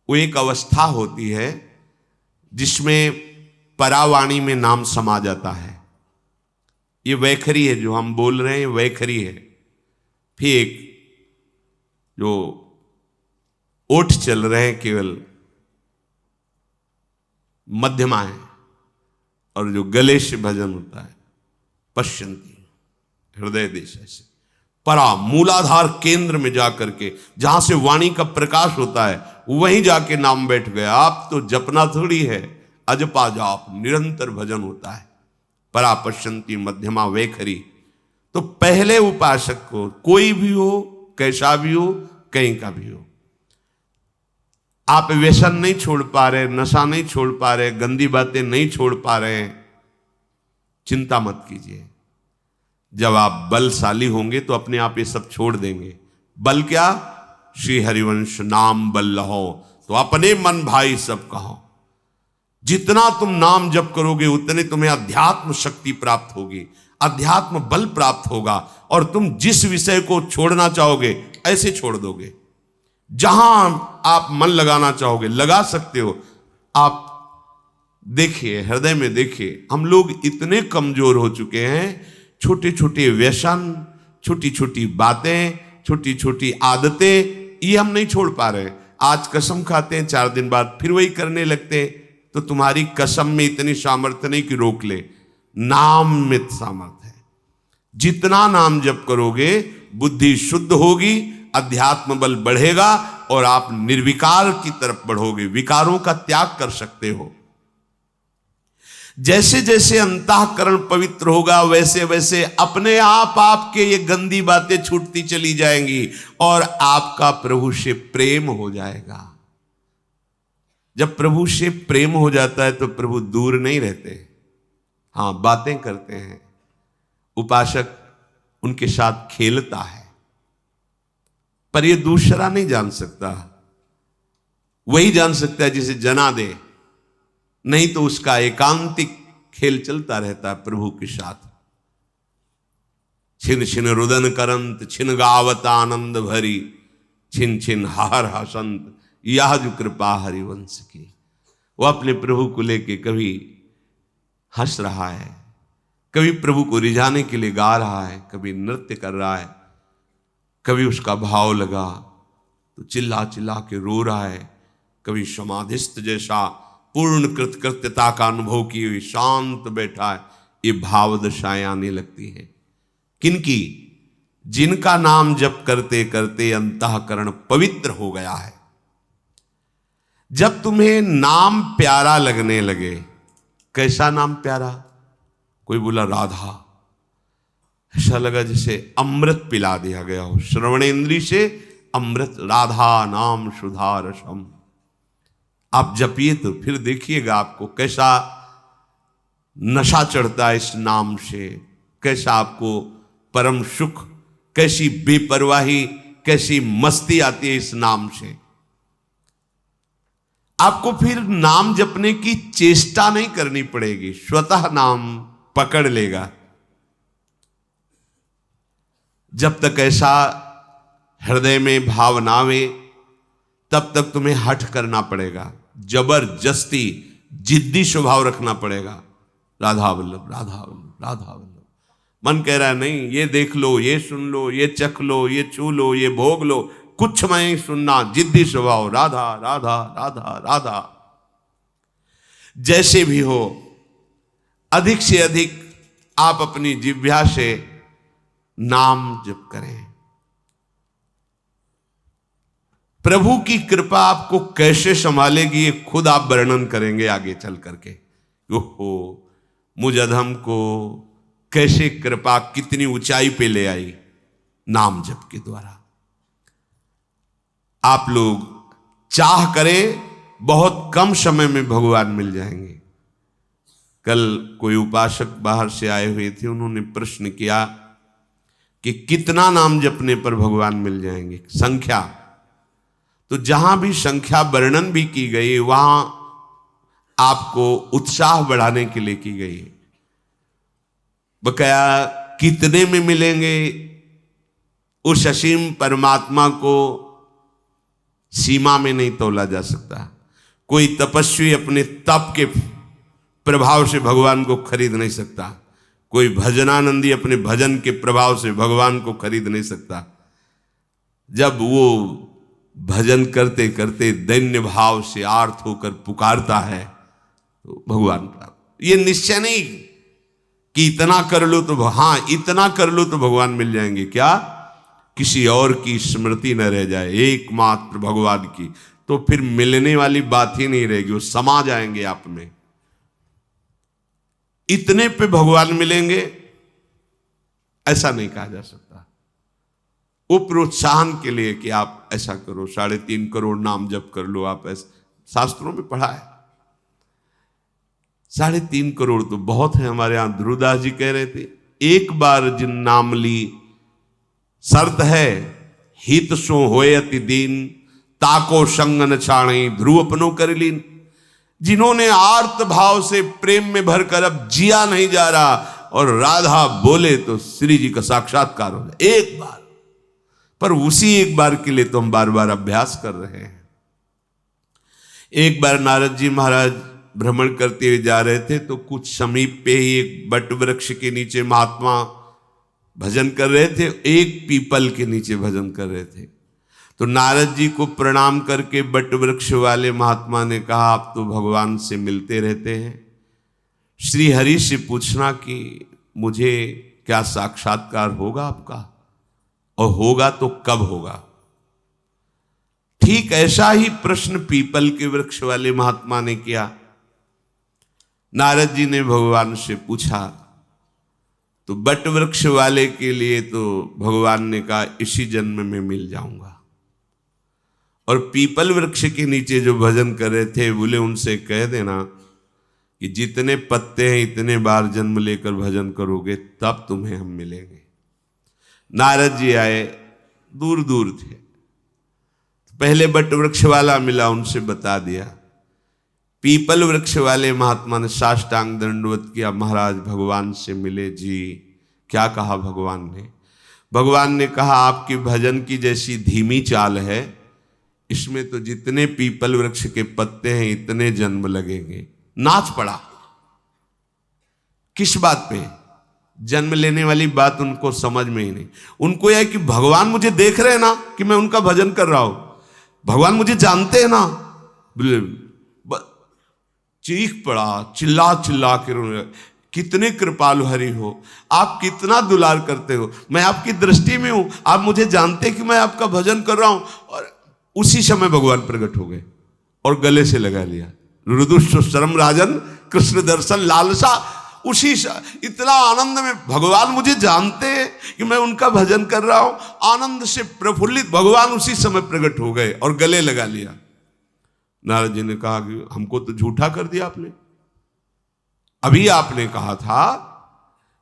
वो एक अवस्था होती है जिसमें परावाणी में नाम समा जाता है। ये वैखरी है, जो हम बोल रहे हैं वैखरी है। फिर एक जो ओठ चल रहे हैं केवल मध्यमा है, और जो गले से भजन होता है पश्यंती, हृदय देश ऐसे परा मूलाधार केंद्र में जाकर के, जहां से वाणी का प्रकाश होता है, वहीं जाके नाम बैठ गया। आप तो जपना थोड़ी है, अजपा जाप, निरंतर भजन होता है। परा पश्यंती मध्यमा वैखरी। तो पहले उपासक को, कोई भी हो, कैसा भी हो, कहीं का भी हो, आप व्यसन नहीं छोड़ पा रहे, नशा नहीं छोड़ पा रहे, गंदी बातें नहीं छोड़ पा रहे, चिंता मत कीजिए। जब आप बलशाली होंगे तो अपने आप ये सब छोड़ देंगे। बल क्या? श्री हरिवंश नाम बल लहो, तो अपने मन भाई सब कहो। जितना तुम नाम जप करोगे उतने तुम्हें अध्यात्म शक्ति प्राप्त होगी, अध्यात्म बल प्राप्त होगा, और तुम जिस विषय को छोड़ना चाहोगे ऐसे छोड़ दोगे। जहां आप मन लगाना चाहोगे लगा सकते हो। आप देखिए, हृदय में देखिए, हम लोग इतने कमजोर हो चुके हैं। छोटे छोटे व्यसन, छोटी छोटी बातें, छोटी छोटी आदतें, ये हम नहीं छोड़ पा रहे। आज कसम खाते हैं, 4 दिन बाद फिर वही करने लगते हैं। तो तुम्हारी कसम में इतनी सामर्थ्य नहीं कि रोक ले। नाम में सामर्थ्य है। जितना नाम जप करोगे बुद्धि शुद्ध होगी, अध्यात्म बल बढ़ेगा, और आप निर्विकार की तरफ बढ़ोगे, विकारों का त्याग कर सकते हो। जैसे जैसे अंतःकरण पवित्र होगा वैसे वैसे अपने आप आपके ये गंदी बातें छूटती चली जाएंगी और आपका प्रभु से प्रेम हो जाएगा। जब प्रभु से प्रेम हो जाता है तो प्रभु दूर नहीं रहते, हाँ बातें करते हैं। उपासक उनके साथ खेलता है, पर ये दूसरा नहीं जान सकता। वही जान सकता है जिसे जना दे, नहीं तो उसका एकांतिक खेल चलता रहता है प्रभु के साथ। छिन छिन रुदन करंत छिन गावत आनंद भरी, छिन छिन हार हसंत यह जो कृपा हरिवंश की। वो अपने प्रभु को लेके कभी हंस रहा है, कभी प्रभु को रिझाने के लिए गा रहा है, कभी नृत्य कर रहा है, कभी उसका भाव लगा तो चिल्ला चिल्ला के रो रहा है, कभी समाधिस्थ जैसा पूर्ण कृतकृत्यता का अनुभव किए हुए शांत बैठा है। ये भाव दशाएं आने लगती हैं। किनकी? जिनका नाम जप करते करते अंतःकरण पवित्र हो गया है। जब तुम्हें नाम प्यारा लगने लगे, कैसा नाम प्यारा? कोई बोला राधा, ऐसा लगा जैसे अमृत पिला दिया गया हो, श्रवणेन्द्रिय से अमृत। राधा नाम सुधा रसम। आप जपिए तो फिर देखिएगा आपको कैसा नशा चढ़ता है इस नाम से, कैसा आपको परम सुख, कैसी बेपरवाही, कैसी मस्ती आती है इस नाम से। आपको फिर नाम जपने की चेष्टा नहीं करनी पड़ेगी, स्वतः नाम पकड़ लेगा। जब तक ऐसा हृदय में भाव ना आवे तब तक तुम्हें हठ करना पड़ेगा, जबरदस्ती जिद्दी स्वभाव रखना पड़ेगा। राधा वल्लभ राधा वल्लभ राधा वल्लभ। मन कह रहा है नहीं, ये देख लो, ये सुन लो, ये चख लो, ये छू लो, ये भोग लो, कुछ मैं सुनना, जिद्दी स्वभाव, राधा राधा राधा राधा। जैसे भी हो, अधिक से अधिक आप अपनी जिह्वा से नाम जप करें। प्रभु की कृपा आपको कैसे संभालेगी ये खुद आप वर्णन करेंगे आगे चल करके। ओहो, मुझ अधम को कैसे कृपा कितनी ऊंचाई पे ले आई नाम जप के द्वारा। आप लोग चाह करें बहुत कम समय में भगवान मिल जाएंगे। कल कोई उपासक बाहर से आए हुए थे, उन्होंने प्रश्न किया कि कितना नाम जपने पर भगवान मिल जाएंगे, संख्या। तो जहां भी संख्या वर्णन भी की गई वहां आपको उत्साह बढ़ाने के लिए की गई। बकाया कितने में मिलेंगे, उस असीम परमात्मा को सीमा में नहीं तोला जा सकता। कोई तपस्वी अपने तप के प्रभाव से भगवान को खरीद नहीं सकता, कोई भजनानंदी अपने भजन के प्रभाव से भगवान को खरीद नहीं सकता। जब वो भजन करते करते दैन्य भाव से आर्त होकर पुकारता है तो भगवान प्राप्त। ये निश्चय नहीं कि इतना कर लो तो, हाँ इतना कर लो तो भगवान मिल जाएंगे। क्या किसी और की स्मृति न रह जाए, एकमात्र भगवान की, तो फिर मिलने वाली बात ही नहीं रहेगी, वो समा जाएंगे आप में। इतने पे भगवान मिलेंगे ऐसा नहीं कहा जा सकता। वो प्रोत्साहन के लिए कि आप ऐसा करो, 3.5 करोड़ नाम जप कर लो। आप ऐसा शास्त्रों में पढ़ा है। 3.5 करोड़ तो बहुत है। हमारे यहां ध्रुवदास जी कह रहे थे, एक बार जिन नाम ली शर्त है, हित सो होए अति दीन, ताको संग न छाणी ध्रुव अपनो कर लीन। जिन्होंने आर्त भाव से प्रेम में भरकर अब जिया नहीं जा रहा और राधा बोले तो श्री जी का साक्षात्कार हो जाए एक बार। पर उसी एक बार के लिए तो हम बार बार अभ्यास कर रहे हैं। एक बार नारद जी महाराज भ्रमण करते हुए जा रहे थे तो कुछ समीप पे ही एक बट वृक्ष के नीचे महात्मा भजन कर रहे थे, एक पीपल के नीचे भजन कर रहे थे। तो नारद जी को प्रणाम करके बट वृक्ष वाले महात्मा ने कहा, आप तो भगवान से मिलते रहते हैं, श्री हरि से पूछना कि मुझे क्या साक्षात्कार होगा आपका, और होगा तो कब होगा। ठीक ऐसा ही प्रश्न पीपल के वृक्ष वाले महात्मा ने किया। नारद जी ने भगवान से पूछा, तो बट वृक्ष वाले के लिए तो भगवान ने कहा इसी जन्म में मिल जाऊंगा, और पीपल वृक्ष के नीचे जो भजन कर रहे थे बोले उनसे कह देना कि जितने पत्ते हैं इतने बार जन्म लेकर भजन करोगे तब तुम्हें हम मिलेंगे। नारद जी आए, दूर दूर थे, पहले बट वृक्ष वाला मिला, उनसे बता दिया। पीपल वृक्ष वाले महात्मा ने साष्टांग दंडवत किया, महाराज भगवान से मिले जी। क्या कहा भगवान ने? भगवान ने कहा आपकी भजन की जैसी धीमी चाल है, इसमें तो जितने पीपल वृक्ष के पत्ते हैं इतने जन्म लगेंगे। नाच पड़ा। किस बात पे? जन्म लेने वाली बात उनको समझ में ही नहीं। उनको यह कि भगवान मुझे देख रहे हैं ना कि मैं उनका भजन कर रहा हूं, भगवान मुझे जानते हैं ना। चीख पड़ा, चिल्ला चिल्ला के रोने, कितने कृपालु हरि हो, आप कितना दुलार करते हो, मैं आपकी दृष्टि में हूं, आप मुझे जानते कि मैं आपका भजन कर रहा हूं। और उसी समय भगवान प्रकट हो गए और गले से लगा लिया। रुदुश्रम राजन कृष्ण दर्शन लालसा। उसी इतना आनंद में भगवान मुझे जानते हैं कि मैं उनका भजन कर रहा हूं, आनंद से प्रफुल्लित भगवान उसी समय प्रकट हो गए और गले लगा लिया। नारद जी ने कहा कि हमको तो झूठा कर दिया आपने, अभी आपने कहा था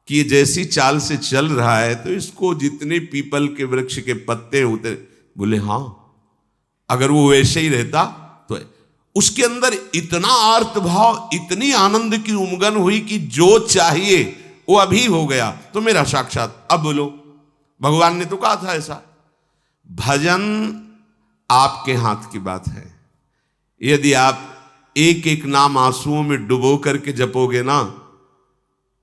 कि ये जैसी चाल से चल रहा है तो इसको जितने पीपल के वृक्ष के पत्ते होते। बोले हाँ, अगर वो वैसे ही रहता तो उसके अंदर इतना आर्त भाव, इतनी आनंद की उमगन हुई कि जो चाहिए वो अभी हो गया, तो मेरा साक्षात। अब बोलो, भगवान ने तो कहा था ऐसा। भजन आपके हाथ की बात है। यदि आप एक एक नाम आंसुओं में डुबो करके जपोगे ना,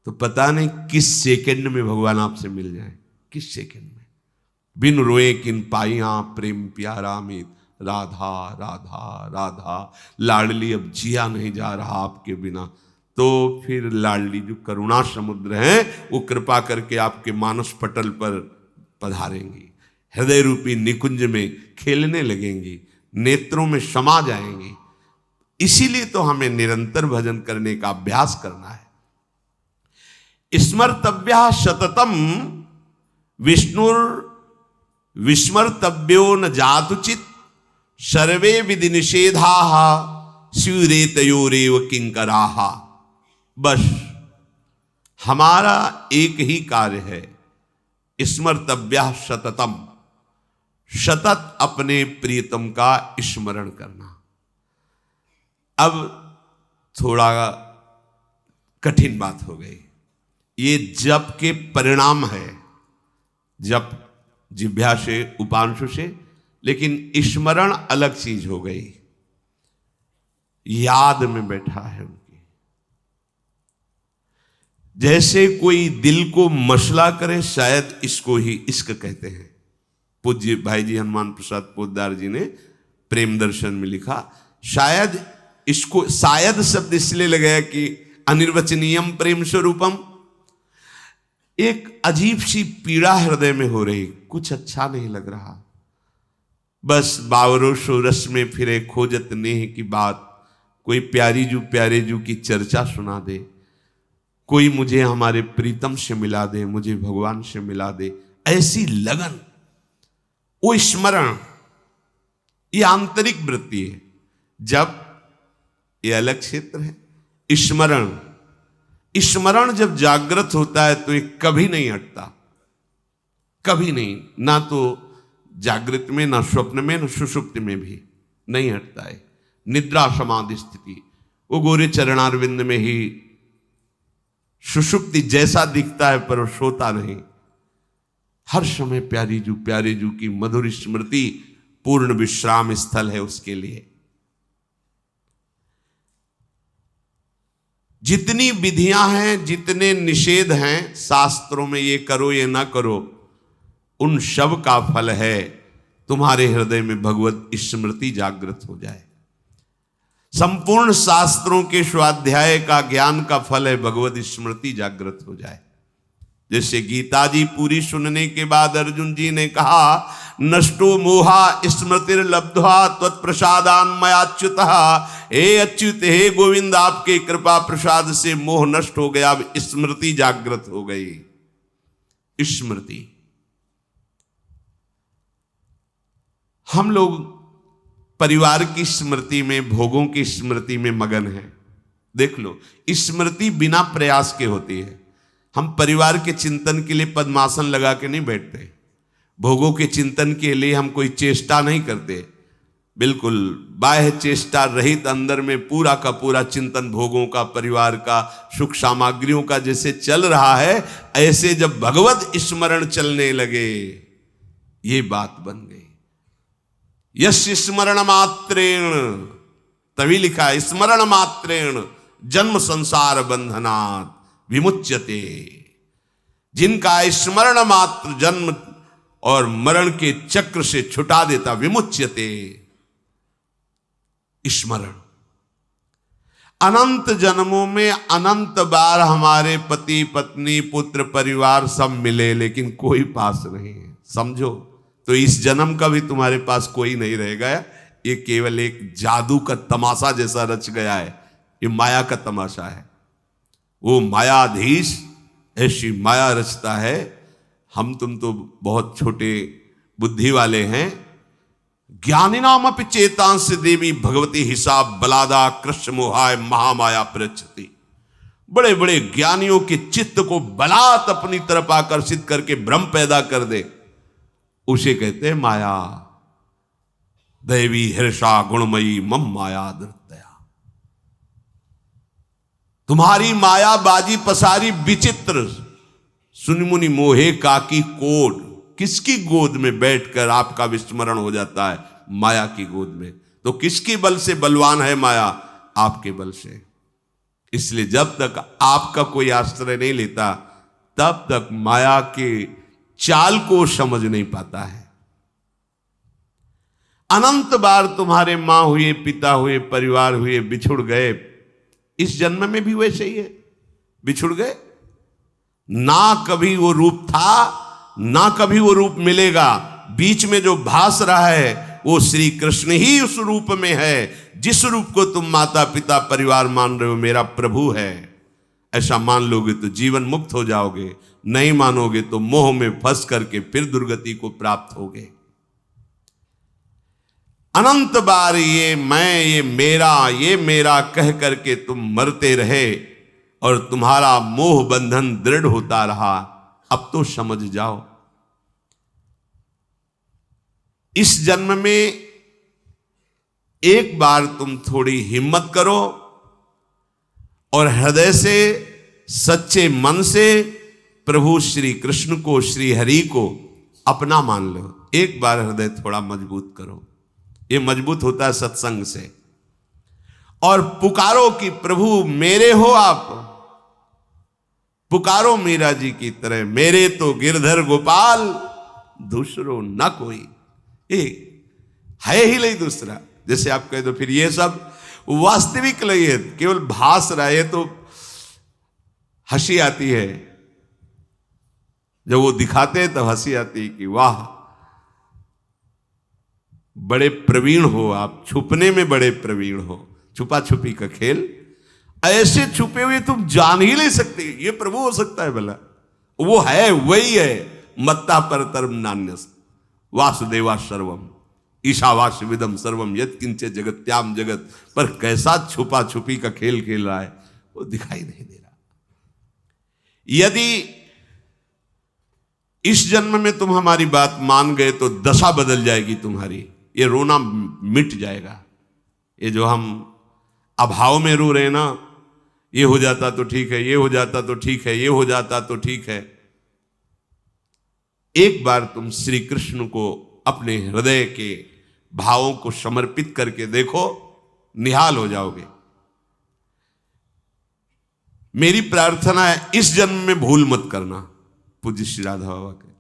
तो पता नहीं किस सेकंड में भगवान आपसे मिल जाए, किस सेकंड में। बिन रोए किन पाइया प्रेम प्यारा मीत, राधा राधा राधा, लाडली अब जिया नहीं जा रहा आपके बिना। तो फिर लाडली जो करुणा समुद्र है वो कृपा करके आपके मानस पटल पर पधारेंगी, हृदय रूपी निकुंज में खेलने लगेंगी, नेत्रों में समा जाएंगी। इसीलिए तो हमें निरंतर भजन करने का अभ्यास करना है। स्मर्तव्या सततम विष्णुर विस्मर्तव्यो न जातुचित, सर्वे विधि निषेधा स्यूरेतयोरेव किंकराहा। बस हमारा एक ही कार्य है, स्मर्तव्या सततम, सतत अपने प्रियतम का स्मरण करना। अब थोड़ा कठिन बात हो गई, ये जप के परिणाम है, जप जिह्वा से उपांशु से, लेकिन स्मरण अलग चीज हो गई, याद में बैठा है उनकी। जैसे कोई दिल को मसला करे, शायद इसको ही इश्क कहते हैं। पूज्य भाई जी हनुमान प्रसाद पोद्दार जी ने प्रेम दर्शन में लिखा, शायद इसको, शायद शब्द इसलिए लगाया कि अनिर्वचनीयम प्रेम स्वरूपम। एक अजीब सी पीड़ा हृदय में हो रही, कुछ अच्छा नहीं लग रहा। बस बावरो सो रस में फिरे खोजत नेह की बात, कोई प्यारे जू की चर्चा सुना दे, कोई मुझे हमारे प्रीतम से मिला दे, मुझे भगवान से मिला दे, ऐसी लगन, वो स्मरण, ये आंतरिक वृत्ति है। जब ये अलग क्षेत्र है। स्मरण, स्मरण जब जागृत होता है तो ये कभी नहीं हटता, कभी नहीं, ना तो जागृत में, ना स्वप्न में, ना सुषुप्ति में भी नहीं हटता है। निद्रा समाधि स्थिति, वो गोरे चरणारविंद में ही सुषुप्ति जैसा दिखता है पर वो सोता नहीं। हर समय प्यारी जू की मधुर स्मृति पूर्ण विश्राम स्थल है उसके लिए। जितनी विधियां हैं, जितने निषेध हैं शास्त्रों में, ये करो ये ना करो, उन सब का फल है तुम्हारे हृदय में भगवत स्मृति जागृत हो जाए। संपूर्ण शास्त्रों के स्वाध्याय का, ज्ञान का फल है भगवत स्मृति जागृत हो जाए। जैसे गीता जी पूरी सुनने के बाद अर्जुन जी ने कहा, नष्टो मोहा स्मृतिर्लब्ध्वा त्वत्प्रसादान मयाच्युतः। हे अच्युत, हे गोविंद, आपके कृपा प्रसाद से मोह नष्ट हो गया, अब स्मृति जागृत हो गई। स्मृति, हम लोग परिवार की स्मृति में, भोगों की स्मृति में मगन हैं। देख लो, स्मृति बिना प्रयास के होती है। हम परिवार के चिंतन के लिए पद्मासन लगा के नहीं बैठते, भोगों के चिंतन के लिए हम कोई चेष्टा नहीं करते। बिल्कुल बाह्य चेष्टा रहित अंदर में पूरा का पूरा चिंतन भोगों का, परिवार का, सुख सामग्रियों का जैसे चल रहा है, ऐसे जब भगवत स्मरण चलने लगे, ये बात बन गई। यश स्मरण मात्रेण, तभी लिखा है स्मरण मात्रेण जन्म संसार बंधनात् विमुच्यते। जिनका स्मरण मात्र जन्म और मरण के चक्र से छुटा देता, विमुच्यते। स्मरण, अनंत जन्मों में अनंत बार हमारे पति पत्नी पुत्र परिवार सब मिले, लेकिन कोई पास नहीं है। समझो, तो इस जन्म का भी तुम्हारे पास कोई नहीं रहेगा। ये केवल एक जादू का तमाशा जैसा रच गया है, ये माया का तमाशा है। वो मायाधीश ऐसी माया रचता है। हम तुम तो बहुत छोटे बुद्धि वाले हैं। ज्ञानिनामपि चेतांश देवी भगवती हिसाब बलादा कृष्ण मोहाय महामाया प्रचति। बड़े बड़े ज्ञानियों के चित्त को बलात् अपनी तरफ आकर्षित करके भ्रम पैदा कर दे, उसे कहते हैं माया। दैवी हर्षा गुणमयी मम माया दृतया। तुम्हारी माया बाजी पसारी विचित्र, सुनिमुनि मोहे काकी कोड। किसकी गोद में बैठकर आपका विस्मरण हो जाता है? माया की गोद में। तो किसके बल से बलवान है माया? आपके बल से। इसलिए जब तक आपका कोई आश्रय नहीं लेता, तब तक माया के चाल को समझ नहीं पाता है। अनंत बार तुम्हारे मां हुए, पिता हुए, परिवार हुए, बिछुड़ गए। इस जन्म में भी वैसे ही है, बिछुड़ गए। ना कभी वो रूप था, ना कभी वो रूप मिलेगा। बीच में जो भास रहा है वो श्री कृष्ण ही उस रूप में है। जिस रूप को तुम माता पिता परिवार मान रहे हो, मेरा प्रभु है, ऐसा मान लोगे तो जीवन मुक्त हो जाओगे। नहीं मानोगे तो मोह में फंस करके फिर दुर्गति को प्राप्त होगे। अनंत बार ये मैं, ये मेरा कह करके तुम मरते रहे और तुम्हारा मोह बंधन दृढ़ होता रहा। अब तो समझ जाओ, इस जन्म में एक बार तुम थोड़ी हिम्मत करो और हृदय से, सच्चे मन से प्रभु श्री कृष्ण को, श्री हरि को अपना मान लो। एक बार हृदय थोड़ा मजबूत करो। ये मजबूत होता है सत्संग से। और पुकारो कि प्रभु मेरे हो आप। पुकारो मीरा जी की तरह, मेरे तो गिरधर गोपाल दूसरो न कोई। ये है ही नहीं दूसरा। जैसे आप कह दो फिर ये सब वास्तविक नहीं है, केवल भास रहा है। तो हंसी आती है जब वो दिखाते हैं, तब हंसी आती है कि वाह, बड़े प्रवीण हो आप, छुपने में बड़े प्रवीण हो। छुपा छुपी का खेल, ऐसे छुपे हुए तुम जान ही नहीं सकते। ये प्रभु हो सकता है भला? वो है, वही है। मत्ता परतरम नान्यस् वासुदेवा सर्वम ईशावास्य विदम सर्वम यत् किंचे जगत्याम जगत। पर कैसा छुपा छुपी का खेल खेल रहा है, वो दिखाई नहीं दे रहा। यदि इस जन्म में तुम हमारी बात मान गए तो दशा बदल जाएगी तुम्हारी। ये रोना मिट जाएगा। ये जो हम अभाव में रो रहे हैं ना, ये हो जाता तो ठीक है, ये हो जाता तो ठीक है, ये हो जाता तो ठीक है। एक बार तुम श्री कृष्ण को अपने हृदय के भावों को समर्पित करके देखो, निहाल हो जाओगे। मेरी प्रार्थना है इस जन्म में भूल मत करना। पूज्य श्री राधा बाबा के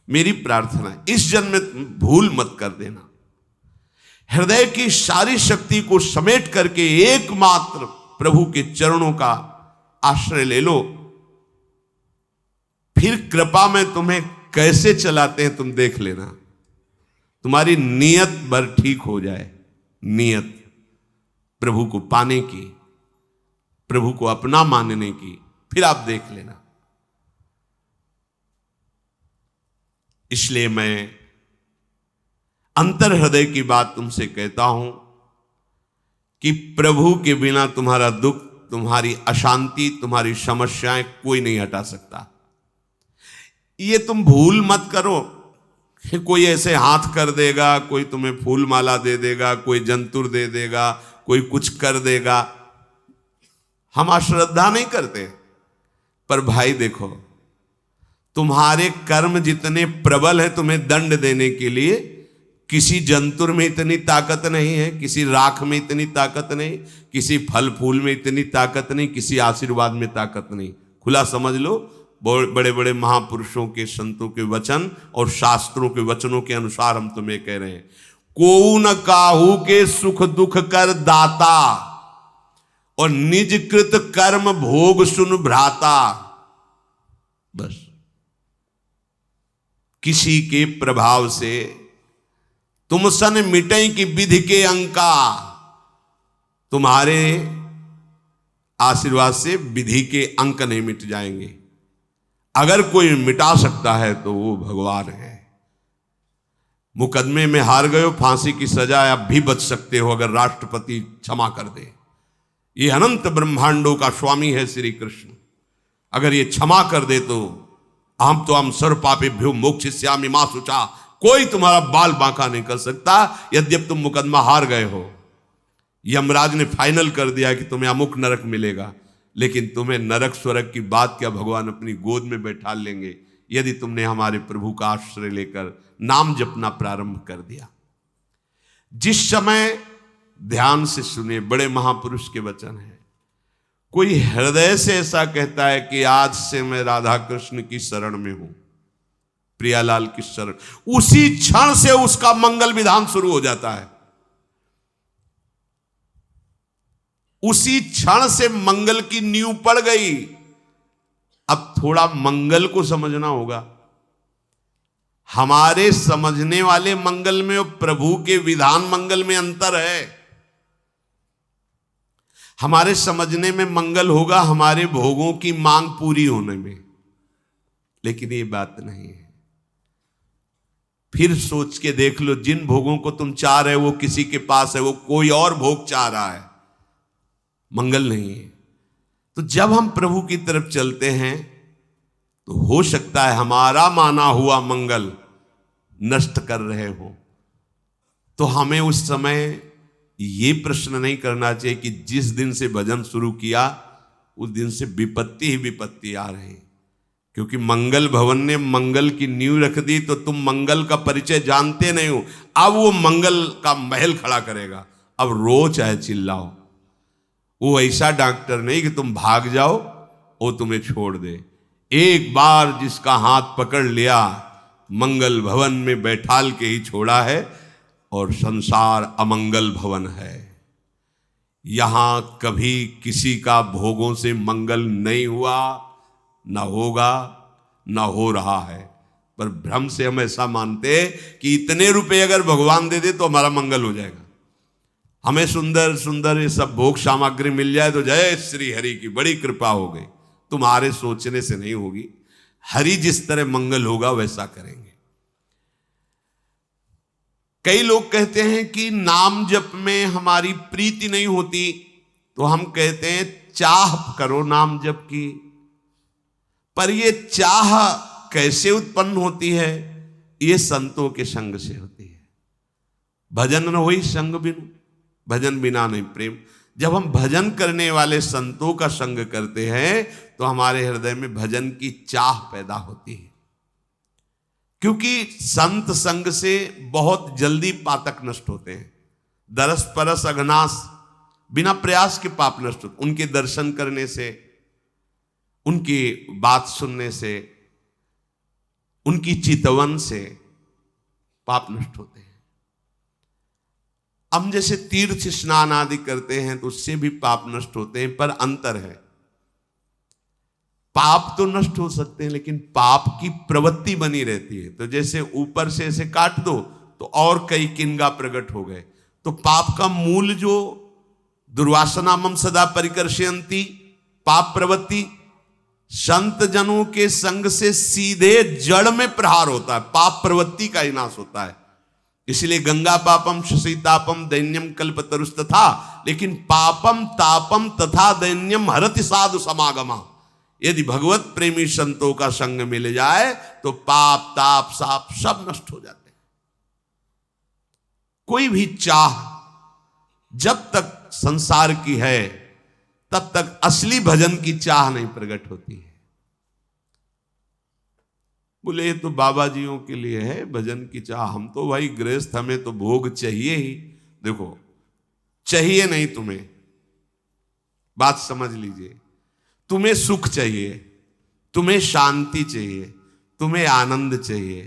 मेरी प्रार्थना है, इस जन्म में भूल मत कर देना। हृदय की सारी शक्ति को समेट करके एकमात्र प्रभु के चरणों का आश्रय ले लो। फिर कृपा में तुम्हें कैसे चलाते हैं तुम देख लेना। तुम्हारी नीयत भर ठीक हो जाए, नीयत प्रभु को पाने की, प्रभु को अपना मानने की, फिर आप देख लेना। इसलिए मैं अंतर हृदय की बात तुमसे कहता हूं कि प्रभु के बिना तुम्हारा दुख, तुम्हारी अशांति, तुम्हारी समस्याएं कोई नहीं हटा सकता। ये तुम भूल मत करो कि कोई ऐसे हाथ कर देगा, कोई तुम्हें फूल माला दे देगा, कोई जंतुर दे देगा, कोई कुछ कर देगा। हम अश्रद्धा नहीं करते, पर भाई देखो, तुम्हारे कर्म जितने प्रबल है तुम्हें दंड देने के लिए, किसी जंतुर में इतनी ताकत नहीं है, किसी राख में इतनी ताकत नहीं, किसी फल फूल में इतनी ताकत नहीं, किसी आशीर्वाद में ताकत नहीं। खुला समझ लो, बड़े बड़े महापुरुषों के, संतों के वचन और शास्त्रों के वचनों के अनुसार हम तुम्हें कह रहे हैं, को न काहू के सुख दुख कर दाता, और निज कृत कर्म भोग सुन भ्राता। बस किसी के प्रभाव से तुम सन मिटई की विधि के अंका, तुम्हारे आशीर्वाद से विधि के अंक नहीं मिट जाएंगे। अगर कोई मिटा सकता है तो वो भगवान है। मुकदमे में हार गए हो, फांसी की सजा अब भी बच सकते हो अगर राष्ट्रपति क्षमा कर दे। ये अनंत ब्रह्मांडों का स्वामी है श्री कृष्ण, अगर ये क्षमा कर दे तो हम तो हम सर्व पापेभ्यो मोक्षयिष्यामि मा शुचा, कोई तुम्हारा बाल बांका नहीं कर सकता। यद्यप तुम मुकदमा हार गए हो, यमराज ने फाइनल कर दिया कि तुम्हें अमुक नरक मिलेगा, लेकिन तुम्हें नरक स्वर्ग की बात क्या, भगवान अपनी गोद में बैठा लेंगे यदि तुमने हमारे प्रभु का आश्रय लेकर नाम जपना प्रारंभ कर दिया। जिस समय ध्यान से सुने, बड़े महापुरुष के वचन है, कोई हृदय से ऐसा कहता है कि आज से मैं राधा कृष्ण की शरण में हूं, प्रियालाल की शरण, उसी क्षण से उसका मंगल विधान शुरू हो जाता है। उसी क्षण से मंगल की नींव पड़ गई। अब थोड़ा मंगल को समझना होगा। हमारे समझने वाले मंगल में और प्रभु के विधान मंगल में अंतर है। हमारे समझने में मंगल होगा हमारे भोगों की मांग पूरी होने में, लेकिन ये बात नहीं है। फिर सोच के देख लो, जिन भोगों को तुम चाह रहे हो वो किसी के पास है, वो कोई और भोग चाह रहा है, मंगल नहीं है। तो जब हम प्रभु की तरफ चलते हैं तो हो सकता है हमारा माना हुआ मंगल नष्ट कर रहे हो, तो हमें उस समय ये प्रश्न नहीं करना चाहिए कि जिस दिन से भजन शुरू किया उस दिन से विपत्ति ही विपत्ति आ रही, क्योंकि मंगल भवन ने मंगल की नींव रख दी तो तुम मंगल का परिचय जानते नहीं हो। अब वो मंगल का महल खड़ा करेगा, अब रो चाहे चिल्लाओ। वो ऐसा डॉक्टर नहीं कि तुम भाग जाओ वो तुम्हें छोड़ दे। एक बार जिसका हाथ पकड़ लिया मंगल भवन में बैठाल के ही छोड़ा है, और संसार अमंगल भवन है। यहां कभी किसी का भोगों से मंगल नहीं हुआ, ना होगा, ना हो रहा है। पर भ्रम से हम ऐसा मानते कि इतने रुपए अगर भगवान दे दे तो हमारा मंगल हो जाएगा, हमें सुंदर सुंदर ये सब भोग सामग्री मिल जाए तो जय श्री हरि की बड़ी कृपा हो गई। तुम्हारे सोचने से नहीं होगी, हरि जिस तरह मंगल होगा वैसा करेंगे। कई लोग कहते हैं कि नाम जप में हमारी प्रीति नहीं होती, तो हम कहते हैं चाह करो नाम जप की। पर ये चाह कैसे उत्पन्न होती है? ये संतों के संग से होती है। भजन न होई संग बिनु, भजन बिना नहीं प्रेम। जब हम भजन करने वाले संतों का संग करते हैं तो हमारे हृदय में भजन की चाह पैदा होती है, क्योंकि संत संग से बहुत जल्दी पातक नष्ट होते हैं। दरस परस अघनास, बिना प्रयास के पाप नष्ट होते। उनके दर्शन करने से, उनकी बात सुनने से, उनकी चितवन से पाप नष्ट होते हैं। हम जैसे तीर्थ स्नान आदि करते हैं तो उससे भी पाप नष्ट होते हैं, पर अंतर है। पाप तो नष्ट हो सकते हैं लेकिन पाप की प्रवृत्ति बनी रहती है। तो जैसे ऊपर से ऐसे काट दो तो और कई किंगा प्रकट हो गए। तो पाप का मूल जो दुर्वासनामम सदा परिकर्षयन्ति पाप प्रवृत्ति, संत जनों के संग से सीधे जड़ में प्रहार होता है, पाप प्रवृत्ति का ही नाश होता है। इसलिए गंगा पापम शशीतापम दैन्यम कल्पतरुस्तथा, लेकिन पापम तापम तथा दैन्यम हरति साधु समागमा। यदि भगवत प्रेमी संतों का संग मिल जाए तो पाप ताप साप सब नष्ट हो जाते हैं। कोई भी चाह जब तक संसार की है तब तक असली भजन की चाह नहीं प्रकट होती है। बोले ये तो बाबा जियों के लिए है भजन की चाह, हम तो भाई गृहस्थ, हमें तो भोग चाहिए ही। देखो चाहिए नहीं, तुम्हें बात समझ लीजिए, तुम्हें सुख चाहिए, तुम्हें शांति चाहिए, तुम्हें आनंद चाहिए,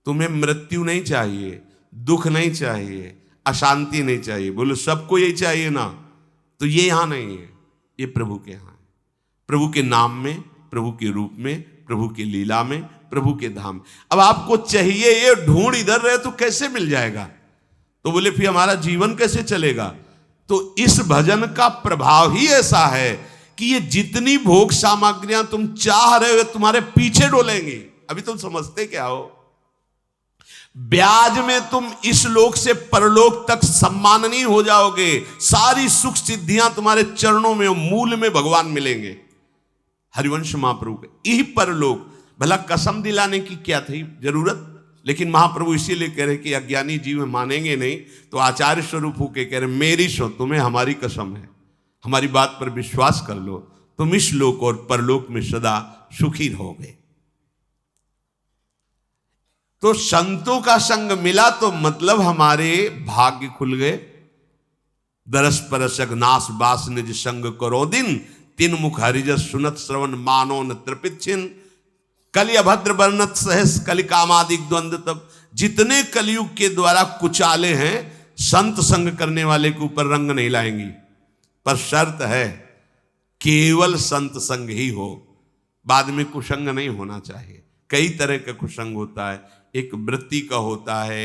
तुम्हें मृत्यु नहीं चाहिए, दुख नहीं चाहिए, अशांति नहीं चाहिए। बोलो सबको यही चाहिए ना, तो ये यहां नहीं है, ये प्रभु के यहां है। प्रभु के नाम में, प्रभु के रूप में, प्रभु की लीला में, प्रभु के धाम। अब आपको चाहिए, ये ढूंढ इधर रहे तो कैसे मिल जाएगा? तो बोले फिर हमारा जीवन कैसे चलेगा? तो इस भजन का प्रभाव ही ऐसा है कि ये जितनी भोग सामग्रियां तुम चाह रहे हो तुम्हारे पीछे डोलेंगी। अभी तुम समझते क्या हो? ब्याज में तुम इस लोक से परलोक तक सम्माननीय हो जाओगे। सारी सुख सिद्धियां तुम्हारे चरणों में, मूल में भगवान मिलेंगे। हरिवंश महाप्रभु के यही परलोक, भला कसम दिलाने की क्या थी जरूरत? लेकिन महाप्रभु इसीलिए कह रहे कि अज्ञानी जीव मानेंगे नहीं, तो आचार्य स्वरूप होके कह रहे मेरी सो तुम्हें हमारी कसम है, हमारी बात पर विश्वास कर लो, तुम इस लोक और परलोक में सदा सुखी रहोगे। तो संतों का संग मिला तो मतलब हमारे भाग्य खुल गए। दरस परसक नास बास निज संग करो दिन, तीन मुख हरिजस सुनत श्रवण मानो न तृपित छिन, कलि अभद्र वर्णत सहस कलि कामादिक द्वंद्व। तब जितने कलयुग के द्वारा कुचाले हैं, संत संग करने वाले के ऊपर रंग नहीं लाएंगी, पर शर्त है केवल संत संग ही हो, बाद में कुसंग नहीं होना चाहिए। कई तरह का कुसंग होता है, एक वृत्ति का होता है,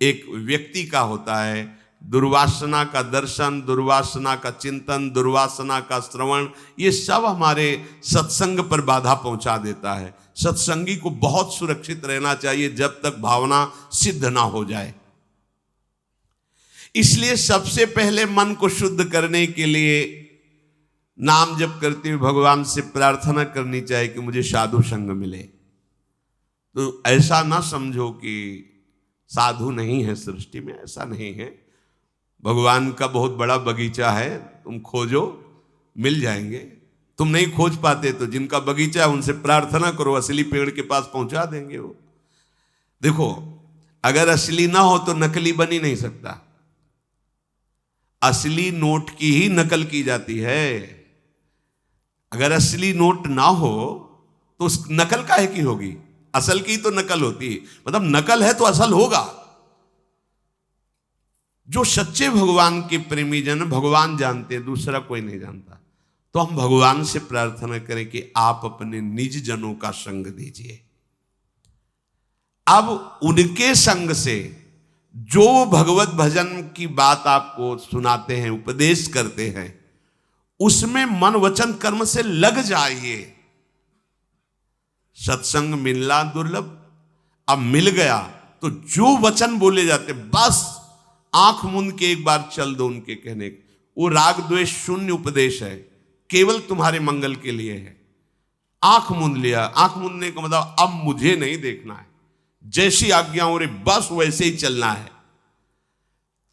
एक व्यक्ति का होता है। दुर्वासना का दर्शन, दुर्वासना का चिंतन, दुर्वासना का श्रवण, ये सब हमारे सत्संग पर बाधा पहुंचा देता है। सत्संगी को बहुत सुरक्षित रहना चाहिए जब तक भावना सिद्ध ना हो जाए। इसलिए सबसे पहले मन को शुद्ध करने के लिए नाम जप करते हुए भगवान से प्रार्थना करनी चाहिए कि मुझे साधु संग मिले। तो ऐसा ना समझो कि साधु नहीं है सृष्टि में, ऐसा नहीं है। भगवान का बहुत बड़ा बगीचा है, तुम खोजो मिल जाएंगे। तुम नहीं खोज पाते तो जिनका बगीचा है उनसे प्रार्थना करो, असली पेड़ के पास पहुंचा देंगे वो। देखो अगर असली ना हो तो नकली बन ही नहीं सकता। असली नोट की ही नकल की जाती है। अगर असली नोट ना हो तो उस नकल काहे की होगी? असल की तो नकल होती है, मतलब नकल है तो असल होगा। जो सच्चे भगवान के प्रेमी जन भगवान जानते हैं, दूसरा कोई नहीं जानता। तो हम भगवान से प्रार्थना करें कि आप अपने निज जनों का संग दीजिए। अब उनके संग से जो भगवत भजन की बात आपको सुनाते हैं, उपदेश करते हैं, उसमें मन वचन कर्म से लग जाइए। सत्संग मिलना दुर्लभ, अब मिल गया तो जो वचन बोले जाते बस आंख मूंद के एक बार चल दो उनके कहने। वो राग द्वेष शून्य उपदेश है, केवल तुम्हारे मंगल के लिए है। आंख मूंद लिया, आंख मूंदने का मतलब अब मुझे नहीं देखना है, जैसी आज्ञा हो रही बस वैसे ही चलना है।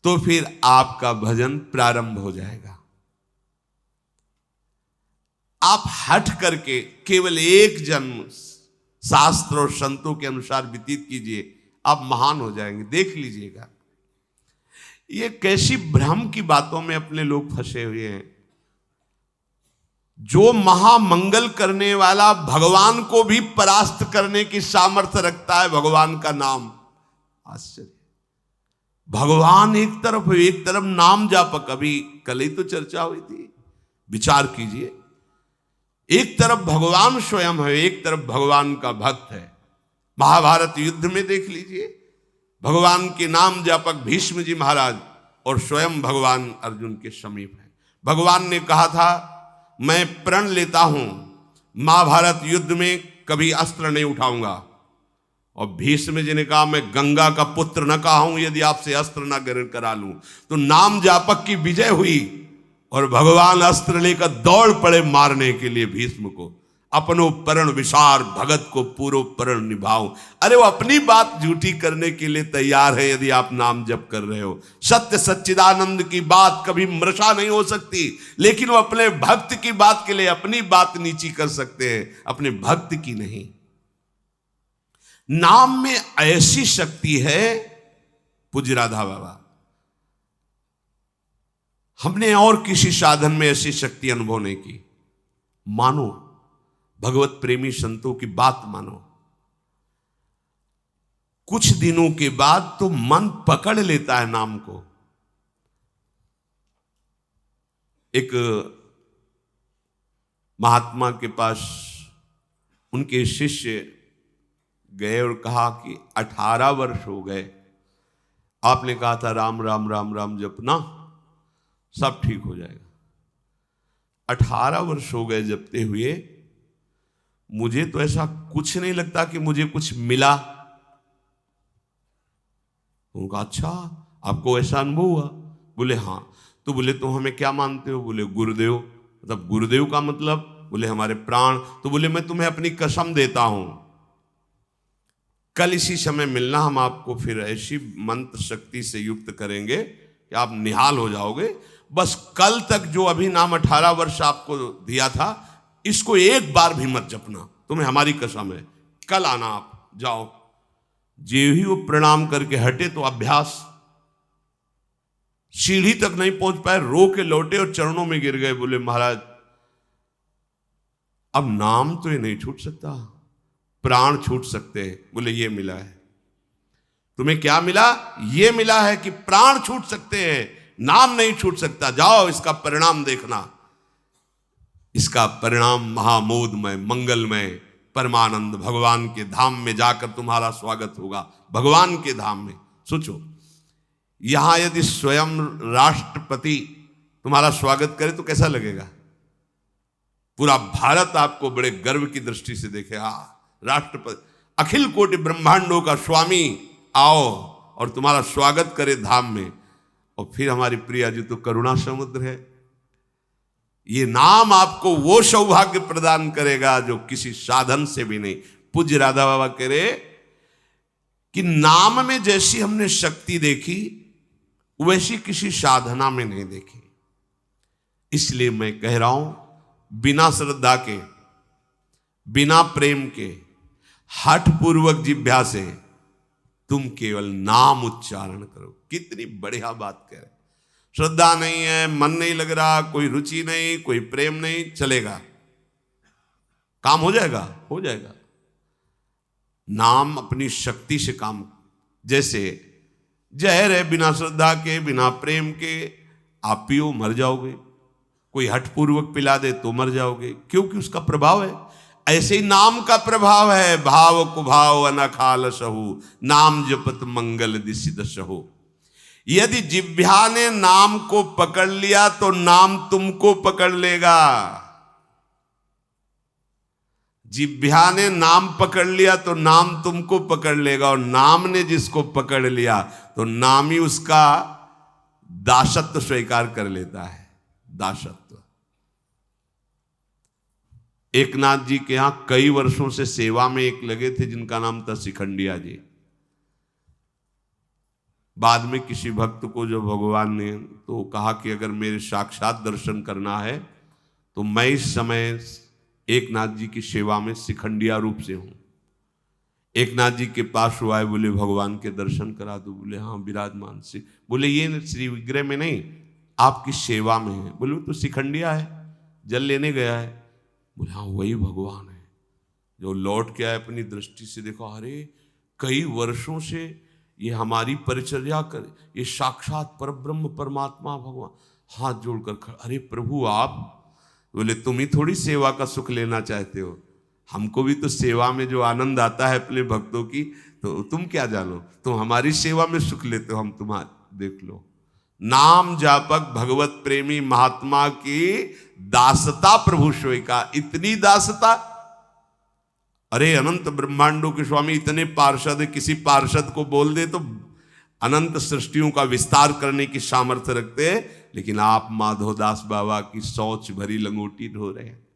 तो फिर आपका भजन प्रारंभ हो जाएगा। आप हट करके केवल एक जन्म शास्त्र और संतों के अनुसार व्यतीत कीजिए, आप महान हो जाएंगे। देख लीजिएगा ये कैसी भ्रम की बातों में अपने लोग फंसे हुए हैं। जो महामंगल करने वाला भगवान को भी परास्त करने की सामर्थ्य रखता है, भगवान का नाम। आश्चर्य, भगवान एक तरफ नाम जापक। अभी कल ही तो चर्चा हुई थी, विचार कीजिए। एक तरफ भगवान स्वयं है, एक तरफ भगवान का भक्त है। महाभारत युद्ध में देख लीजिए, भगवान के नाम जापक भीष्म जी महाराज और स्वयं भगवान अर्जुन के समीप है। भगवान ने कहा था मैं प्रण लेता हूं, महाभारत युद्ध में कभी अस्त्र नहीं उठाऊंगा, और भीष्म जी ने कहा मैं गंगा का पुत्र न कहा हूं यदि आपसे अस्त्र न ग्रहण करा लूं। तो नाम जापक की विजय हुई और भगवान अस्त्र लेकर दौड़ पड़े मारने के लिए भीष्म को। अपनो प्रण विसार भगत को पूरो प्रण निभाओ। अरे वो अपनी बात झूठी करने के लिए तैयार है यदि आप नाम जप कर रहे हो। सत्य सच्चिदानंद की बात कभी मृषा नहीं हो सकती, लेकिन वो अपने भक्त की बात के लिए अपनी बात नीची कर सकते हैं, अपने भक्त की नहीं। नाम में ऐसी शक्ति है, पूज्य राधा बाबा, हमने और किसी साधन में ऐसी शक्ति अनुभव नहीं की। मानो, भगवत प्रेमी संतों की बात मानो, कुछ दिनों के बाद तो मन पकड़ लेता है नाम को। एक महात्मा के पास उनके शिष्य गए और कहा कि 18 वर्ष हो गए, आपने कहा था राम राम राम राम जपना, सब ठीक हो जाएगा। 18 वर्ष हो गए जपते हुए, मुझे तो ऐसा कुछ नहीं लगता कि मुझे कुछ मिला। उनका अच्छा, आपको ऐसा अनुभव हुआ? बोले हाँ। तो बोले तो हमें क्या मानते हो? बोले गुरुदेव। मतलब गुरुदेव का मतलब? बोले हमारे प्राण। तो बोले मैं तुम्हें अपनी कसम देता हूं, कल इसी समय मिलना, हम आपको फिर ऐसी मंत्र शक्ति से युक्त करेंगे कि आप निहाल हो जाओगे। बस कल तक जो अभी नाम 18 वर्ष आपको दिया था, इसको एक बार भी मत जपना, तुम्हें हमारी कसम है। कल आना, आप जाओ। जे ही वो प्रणाम करके हटे तो अभ्यास, सीढ़ी तक नहीं पहुंच पाए, रो के लौटे और चरणों में गिर गए। बोले महाराज अब नाम तो ये नहीं छूट सकता, प्राण छूट सकते हैं। बोले ये मिला है। तुम्हें क्या मिला? ये मिला है कि प्राण छूट सकते हैं, नाम नहीं छूट सकता। जाओ, इसका परिणाम देखना। इसका परिणाम महामोदमय, मंगलमय, परमानंद भगवान के धाम में जाकर तुम्हारा स्वागत होगा। भगवान के धाम में सोचो, यहां यदि स्वयं राष्ट्रपति तुम्हारा स्वागत करे तो कैसा लगेगा? पूरा भारत आपको बड़े गर्व की दृष्टि से देखे। हाँ, राष्ट्रपति, अखिल कोटि ब्रह्मांडों का स्वामी आओ और तुम्हारा स्वागत करे धाम में। और फिर हमारी प्रिया जी तो करुणा समुद्र है। ये नाम आपको वो सौभाग्य प्रदान करेगा जो किसी साधन से भी नहीं। पूज्य राधा बाबा कह रहे कि नाम में जैसी हमने शक्ति देखी, वैसी किसी साधना में नहीं देखी। इसलिए मैं कह रहा हूं, बिना श्रद्धा के, बिना प्रेम के, हठ पूर्वक जिह्वा से तुम केवल नाम उच्चारण करो। कितनी बढ़िया बात कह रहे। श्रद्धा नहीं है, मन नहीं लग रहा, कोई रुचि नहीं, कोई प्रेम नहीं, चलेगा, काम हो जाएगा, हो जाएगा। नाम अपनी शक्ति से काम, जैसे जहर है, बिना श्रद्धा के, बिना प्रेम के आप पियो मर जाओगे। कोई हठपूर्वक पिला दे तो मर जाओगे, क्योंकि उसका प्रभाव है। ऐसे ही नाम का प्रभाव है। भाव कुभाव अनखाल सहु, नाम जपत मंगल दिसिद सहु। यदि जिह्वा ने नाम को पकड़ लिया तो नाम तुमको पकड़ लेगा। जिह्वा ने नाम पकड़ लिया तो नाम तुमको पकड़ लेगा, और नाम ने जिसको पकड़ लिया तो नाम ही उसका दासत्व स्वीकार कर लेता है। दासत्व। एकनाथ जी के यहां कई वर्षों से सेवा में एक लगे थे जिनका नाम था शिखंडिया जी। बाद में किसी भक्त को जो भगवान ने तो कहा कि अगर मेरे साक्षात दर्शन करना है तो मैं इस समय एकनाथ जी की सेवा में शिखंडिया रूप से हूं। एकनाथ जी के पास हुआ है, बोले भगवान के दर्शन करा दो। बोले हाँ विराजमान से। बोले ये श्री विग्रह में नहीं, आपकी सेवा में है। बोले तो शिखंडिया है, जल लेने गया है। बोले हाँ वही भगवान है जो लौट के आए। अपनी दृष्टि से देखो, अरे कई वर्षों से ये हमारी परिचर्या कर, ये साक्षात परब्रह्म परमात्मा भगवान हाथ जोड़कर खड़ा। अरे प्रभु आप बोले तुम ही थोड़ी सेवा का सुख लेना चाहते हो, हमको भी तो सेवा में जो आनंद आता है अपने भक्तों की, तो तुम क्या जानो, तुम हमारी सेवा में सुख लेते हो, हम तुम्हारा देख लो। नाम जापक भगवत प्रेमी महात्मा की दासता प्रभु सोई का। इतनी दासता, अरे अनंत ब्रह्मांडों के स्वामी इतने पार्षद, किसी पार्षद को बोल दे तो अनंत सृष्टियों का विस्तार करने की सामर्थ्य रखते हैं, लेकिन आप माधोदास बाबा की शौच भरी लंगोटी ढो रहे हैं।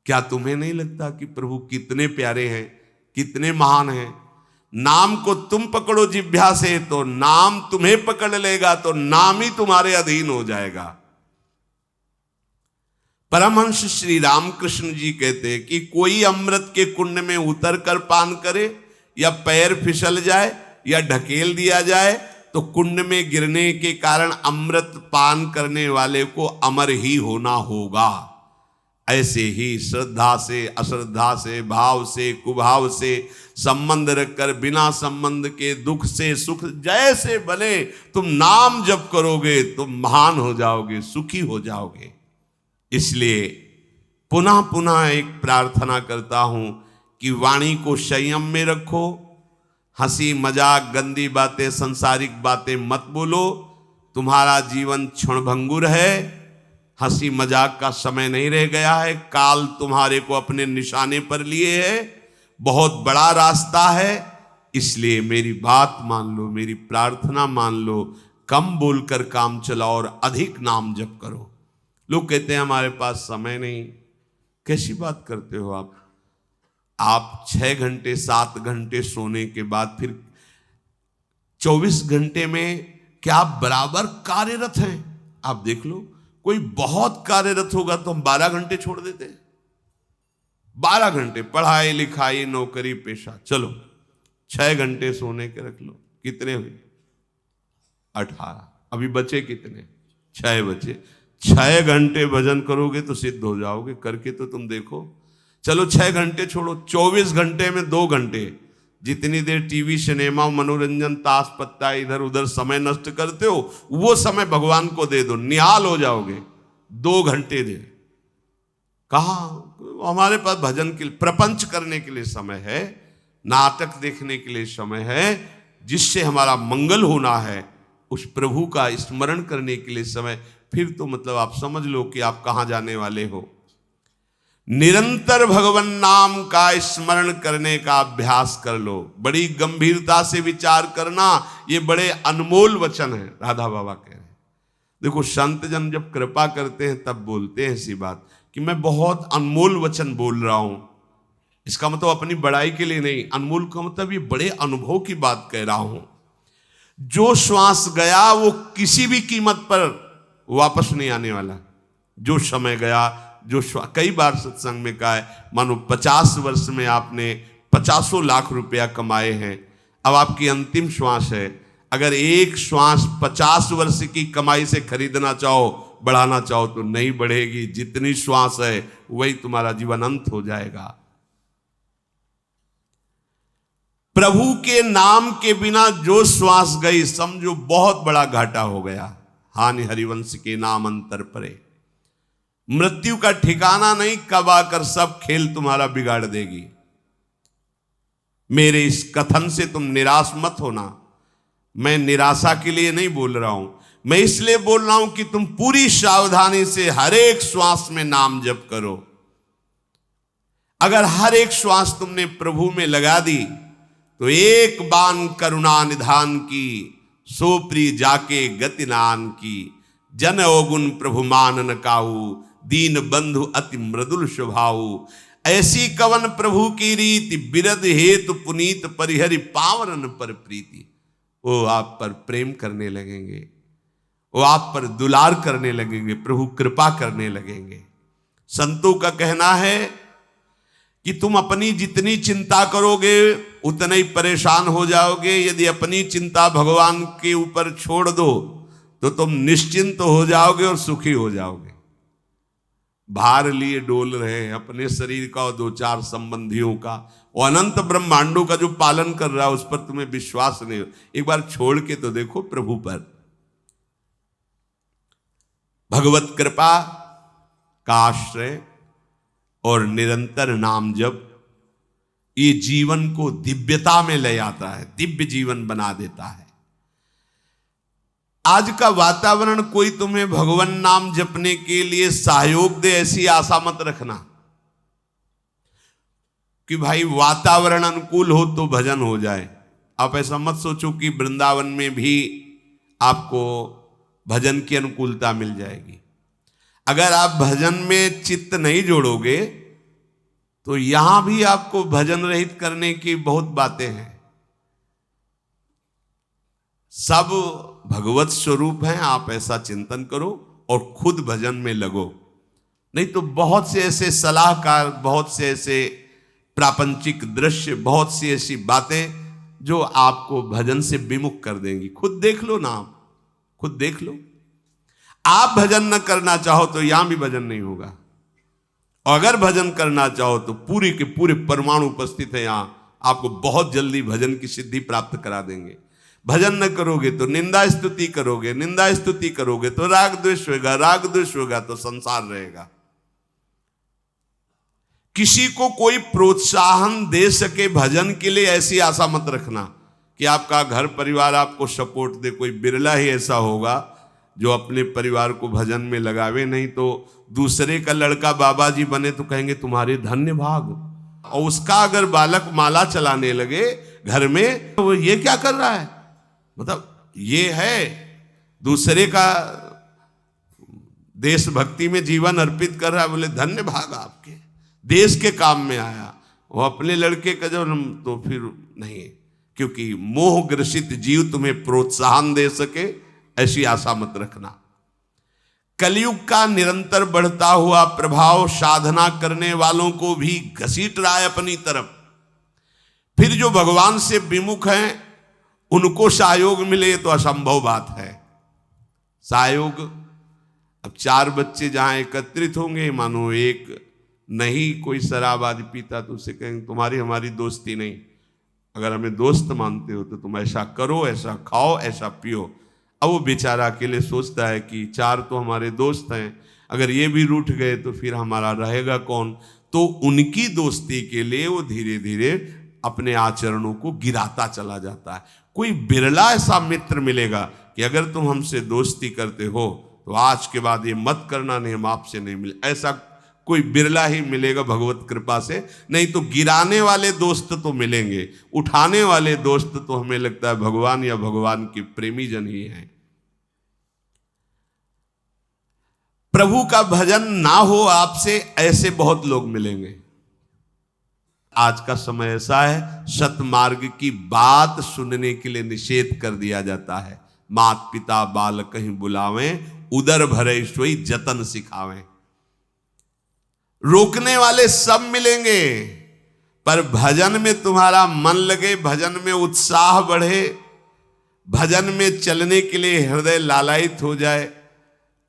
क्या तुम्हें नहीं लगता कि प्रभु कितने प्यारे हैं, कितने महान हैं? नाम को तुम पकड़ो जिह्वा से तो नाम तुम्हें पकड़ लेगा, तो नाम ही तुम्हारे अधीन हो जाएगा। परमहंस श्री रामकृष्ण जी कहते हैं कि कोई अमृत के कुंड में उतर कर पान करे, या पैर फिसल जाए या ढकेल दिया जाए, तो कुंड में गिरने के कारण अमृत पान करने वाले को अमर ही होना होगा। ऐसे ही श्रद्धा से, अश्रद्धा से, भाव से, कुभाव से संबंध रखकर बिना संबंध के दुख से सुख जैसे बने तुम नाम जप करोगे, तुम महान हो जाओगे, सुखी हो जाओगे। इसलिए पुनः पुनः एक प्रार्थना करता हूं कि वाणी को संयम में रखो, हंसी मजाक गंदी बातें सांसारिक बातें मत बोलो। तुम्हारा जीवन क्षणभंगुर है, हंसी मजाक का समय नहीं रह गया है, काल तुम्हारे को अपने निशाने पर लिए है, बहुत बड़ा रास्ता है। इसलिए मेरी बात मान लो, मेरी प्रार्थना मान लो, कम बोलकर काम चलाओ और अधिक नाम जप करो। लोग कहते हैं हमारे पास समय नहीं। कैसी बात करते हो आप? 6 घंटे 7 घंटे सोने के बाद फिर 24 घंटे में क्या आप बराबर कार्यरत हैं? आप देख लो, कोई बहुत कार्यरत होगा तो हम 12 घंटे छोड़ देते हैं। 12 घंटे पढ़ाई लिखाई नौकरी पेशा, चलो 6 घंटे सोने के रख लो, कितने हुए? 18। अभी बचे कितने? 6 बचे। 6 घंटे भजन करोगे तो सिद्ध हो जाओगे, करके तो तुम देखो। चलो 6 घंटे छोड़ो, 24 घंटे में 2 घंटे, जितनी देर टीवी सिनेमा मनोरंजन ताश पत्ता इधर उधर समय नष्ट करते हो, वो समय भगवान को दे दो, निहाल हो जाओगे। 2 घंटे दे। कहा हमारे पास भजन के लिए, प्रपंच करने के लिए समय है, नाटक देखने के लिए समय है, जिससे हमारा मंगल होना है, उस प्रभु का स्मरण करने के लिए समय। फिर तो मतलब आप समझ लो कि आप कहां जाने वाले हो। निरंतर भगवान नाम का स्मरण करने का अभ्यास कर लो। बड़ी गंभीरता से विचार करना, ये बड़े अनमोल वचन है, राधा बाबा कह रहे हैं। देखो संत जन जब कृपा करते हैं तब बोलते हैं ऐसी बात कि मैं बहुत अनमोल वचन बोल रहा हूं। इसका मतलब अपनी बड़ाई के लिए नहीं, अनमोल का मतलब ये बड़े अनुभव की बात कह रहा हूं। जो श्वास गया वो किसी भी कीमत पर वापस नहीं आने वाला। जो समय गया, जो कई बार सत्संग में कहा है, मानो 50 वर्ष में आपने 50 लाख रुपया कमाए हैं, अब आपकी अंतिम श्वास है। अगर एक श्वास 50 वर्ष की कमाई से खरीदना चाहो, बढ़ाना चाहो तो नहीं बढ़ेगी। जितनी श्वास है वही तुम्हारा जीवन अंत हो जाएगा। प्रभु के नाम के बिना जो श्वास गई, समझो बहुत बड़ा घाटा हो गया। हानि हरिवंश के नाम अंतर परे। मृत्यु का ठिकाना नहीं, कब आकर सब खेल तुम्हारा बिगाड़ देगी। मेरे इस कथन से तुम निराश मत होना। मैं निराशा के लिए नहीं बोल रहा हूं, मैं इसलिए बोल रहा हूं कि तुम पूरी सावधानी से हर एक श्वास में नाम जप करो। अगर हर एक श्वास तुमने प्रभु में लगा दी तो एक बान करुणा निधान की, सोप्री जाके गति नान की। जन अवगुण प्रभु मानन काहू, दीन बंधु अति मृदुल स्वभाव। ऐसी कवन प्रभु की रीति, बिरद हेतु पुनीत परिहरि पावरन पर प्रीति। वो आप पर प्रेम करने लगेंगे, वो आप पर दुलार करने लगेंगे, प्रभु कृपा करने लगेंगे। संतों का कहना है कि तुम अपनी जितनी चिंता करोगे उतने ही परेशान हो जाओगे। यदि अपनी चिंता भगवान के ऊपर छोड़ दो तो तुम निश्चिंत हो जाओगे और सुखी हो जाओगे। भार लिए डोल रहे हैं अपने शरीर का और 2-4 संबंधियों का, और अनंत ब्रह्मांडों का जो पालन कर रहा है उस पर तुम्हें विश्वास नहीं हो। एक बार छोड़ के तो देखो प्रभु पर। भगवत कृपा का आश्रय और निरंतर नाम जप ये जीवन को दिव्यता में ले आता है, दिव्य जीवन बना देता है। आज का वातावरण कोई तुम्हें भगवान नाम जपने के लिए सहयोग दे ऐसी आशा मत रखना कि भाई वातावरण अनुकूल हो तो भजन हो जाए। आप ऐसा मत सोचो कि वृंदावन में भी आपको भजन की अनुकूलता मिल जाएगी। अगर आप भजन में चित्त नहीं जोड़ोगे तो यहां भी आपको भजन रहित करने की बहुत बातें हैं। सब भगवत स्वरूप हैं, आप ऐसा चिंतन करो और खुद भजन में लगो। नहीं तो बहुत से ऐसे सलाहकार, बहुत से ऐसे प्रापंचिक दृश्य, बहुत सी ऐसी बातें जो आपको भजन से विमुख कर देंगी। खुद देख लो ना, आप खुद देख लो। आप भजन न करना चाहो तो यहां भी भजन नहीं होगा, और अगर भजन करना चाहो तो पूरे के पूरे परमाणु उपस्थित है यहां, आपको बहुत जल्दी भजन की सिद्धि प्राप्त करा देंगे। भजन न करोगे तो निंदा स्तुति करोगे, निंदा स्तुति करोगे तो राग द्वेष होगा, राग द्वेष होगा तो संसार रहेगा। किसी को कोई प्रोत्साहन दे सके भजन के लिए ऐसी आशा मत रखना कि आपका घर परिवार आपको सपोर्ट दे। कोई बिरला ही ऐसा होगा जो अपने परिवार को भजन में लगावे, नहीं तो दूसरे का लड़का बाबा जी बने तो कहेंगे तुम्हारे धन्य भाग। और उसका अगर बालक माला चलाने लगे घर में तो ये क्या कर रहा है, मतलब ये है दूसरे का देशभक्ति में जीवन अर्पित कर रहा है, बोले धन्य भाग आपके, देश के काम में आया। वो अपने लड़के का जो तो फिर नहीं, क्योंकि मोह ग्रसित जीव तुम्हें प्रोत्साहन दे सके ऐसी आशा मत रखना। कलयुग का निरंतर बढ़ता हुआ प्रभाव साधना करने वालों को भी घसीट रहा है अपनी तरफ। फिर जो भगवान से विमुख हैं उनको सहयोग मिले तो असंभव बात है। सहयोग, अब 4 बच्चे जहां एकत्रित होंगे, मानो एक नहीं कोई शराब आदि पीता तो उसे कहेंगे तुम्हारी हमारी दोस्ती नहीं, अगर हमें दोस्त मानते हो तो तुम ऐसा करो, ऐसा खाओ, ऐसा पियो। अब वो बेचारा अकेले सोचता है कि 4 तो हमारे दोस्त हैं, अगर ये भी रूठ गए तो फिर हमारा रहेगा कौन। तो उनकी दोस्ती के लिए वो धीरे धीरे अपने आचरणों को गिराता चला जाता है। कोई बिरला ऐसा मित्र मिलेगा कि अगर तुम हमसे दोस्ती करते हो तो आज के बाद ये मत करना, नहीं हम आपसे नहीं मिले। ऐसा कोई बिरला ही मिलेगा भगवत कृपा से, नहीं तो गिराने वाले दोस्त तो मिलेंगे, उठाने वाले दोस्त तो हमें लगता है भगवान या भगवान के प्रेमी जन ही हैं। प्रभु का भजन ना हो आपसे ऐसे बहुत लोग मिलेंगे। आज का समय ऐसा है, सतमार्ग की बात सुनने के लिए निषेध कर दिया जाता है। मात पिता बाल कहीं बुलावें, उदर भरे सोई जतन सिखावें। रोकने वाले सब मिलेंगे, पर भजन में तुम्हारा मन लगे, भजन में उत्साह बढ़े, भजन में चलने के लिए हृदय लालायित हो जाए,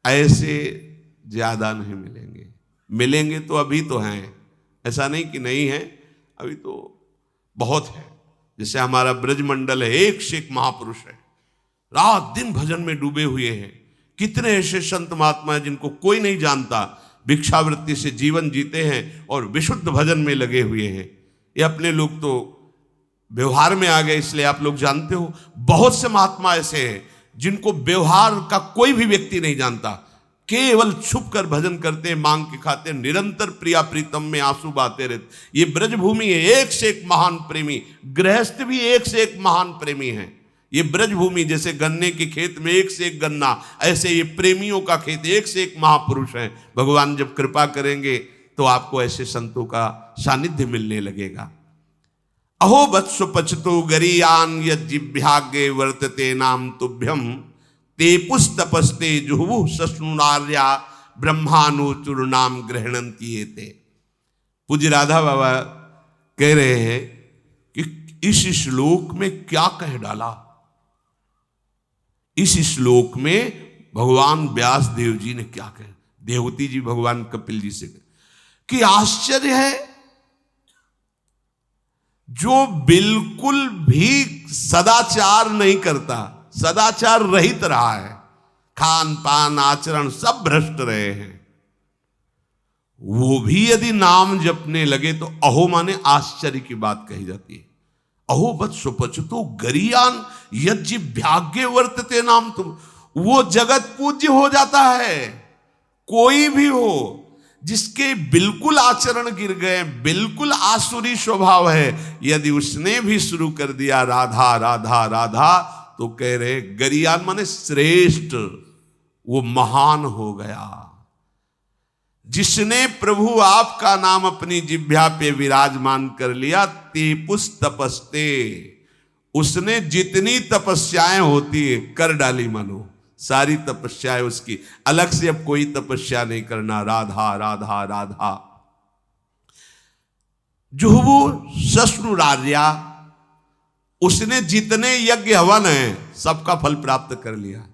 ऐसे ज्यादा नहीं मिलेंगे। मिलेंगे तो अभी तो हैं, ऐसा नहीं कि नहीं है, अभी तो बहुत है। जैसे हमारा ब्रजमंडल है, एक से एक महापुरुष है, रात दिन भजन में डूबे हुए हैं। कितने ऐसे संत महात्मा हैं जिनको कोई नहीं जानता, भिक्षावृत्ति से जीवन जीते हैं और विशुद्ध भजन में लगे हुए हैं। ये अपने लोग तो व्यवहार में आ गए, इसलिए आप लोग जानते हो बहुत से महात्मा ऐसे हैं जिनको व्यवहार का कोई भी व्यक्ति नहीं जानता, केवल छुप कर भजन करते, मांग के खाते, निरंतर प्रिया प्रीतम में आंसू बहाते रहते। ये ब्रजभूमि है, एक से एक महान प्रेमी, गृहस्थ भी एक से एक महान प्रेमी है। ये ब्रजभूमि जैसे गन्ने के खेत में एक से एक गन्ना, ऐसे ये प्रेमियों का खेत, एक से एक महापुरुष है। भगवान जब कृपा करेंगे तो आपको ऐसे संतों का सानिध्य मिलने लगेगा। अहो वत्सु पचतो गरीयान यज्जिभ्यागे वर्तते नाम तुभ्यम ते पुस्तपस्ते जुहु सस्नुनार्या ब्रह्मानुचुर नाम ग्रहणंती एते। पूज्य राधा बाबा कह रहे हैं कि इस श्लोक में क्या कह डाला। इस श्लोक में भगवान व्यास देव जी ने क्या कहा, देवहूति जी भगवान कपिल जी से कि आश्चर्य है, जो बिल्कुल भी सदाचार नहीं करता, सदाचार रहित रहा है, खान पान आचरण सब भ्रष्ट रहे हैं, वो भी यदि नाम जपने लगे तो अहो माने आश्चर्य की बात कही जाती है। अहो बत सुपचतो गरियान यज्ञ वर्तते नाम तुम, वो जगत पूज्य हो जाता है। कोई भी हो जिसके बिल्कुल आचरण गिर गए, बिल्कुल आसुरी स्वभाव है, यदि उसने भी शुरू कर दिया राधा राधा राधा, तो कह रहे गरियान माने श्रेष्ठ, वो महान हो गया। जिसने प्रभु आपका नाम अपनी जिह्वा पे विराजमान कर लिया, ते पुस तपस्ते, उसने जितनी तपस्याएं होती है कर डाली। मानो सारी तपस्याएं उसकी, अलग से अब कोई तपस्या नहीं करना, राधा राधा राधा। जुहू ससुरार्या, उसने जितने यज्ञ हवन है सबका फल प्राप्त कर लिया।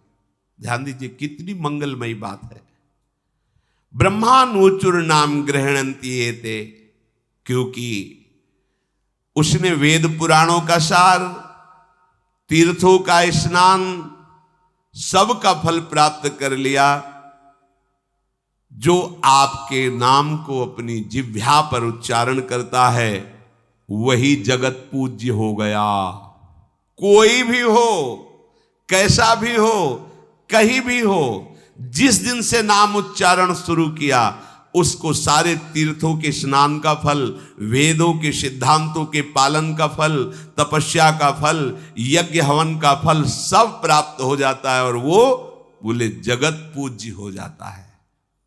ध्यान दीजिए कितनी मंगलमयी बात है। ब्रह्मानुचुर नाम ग्रहणंती एते, क्योंकि उसने वेद पुराणों का सार, तीर्थों का स्नान, सबका फल प्राप्त कर लिया। जो आपके नाम को अपनी जिह्वा पर उच्चारण करता है वही जगत पूज्य हो गया। कोई भी हो, कैसा भी हो, कहीं भी हो, जिस दिन से नाम उच्चारण शुरू किया उसको सारे तीर्थों के स्नान का फल, वेदों के सिद्धांतों के पालन का फल, तपस्या का फल, यज्ञ हवन का फल सब प्राप्त हो जाता है। और वो बोले जगत पूज्य हो जाता है,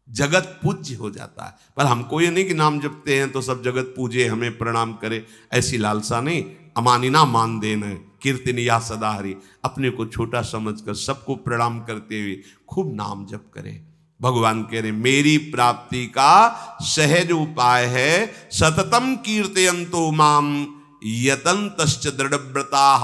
जगत पूज्य हो जाता है। पर हमको ये नहीं कि नाम जपते हैं तो सब जगत पूजे, हमें प्रणाम करे, ऐसी लालसा नहीं। अमानिना मान देना, कीर्तनिया सदा हरि, अपने को छोटा समझकर सबको प्रणाम करते हुए खूब नाम जप करे। भगवान कह रहे मेरी प्राप्ति का सहज उपाय है, सततम कीर्तयन्तो माम यतन्तश्च दृढ़व्रताः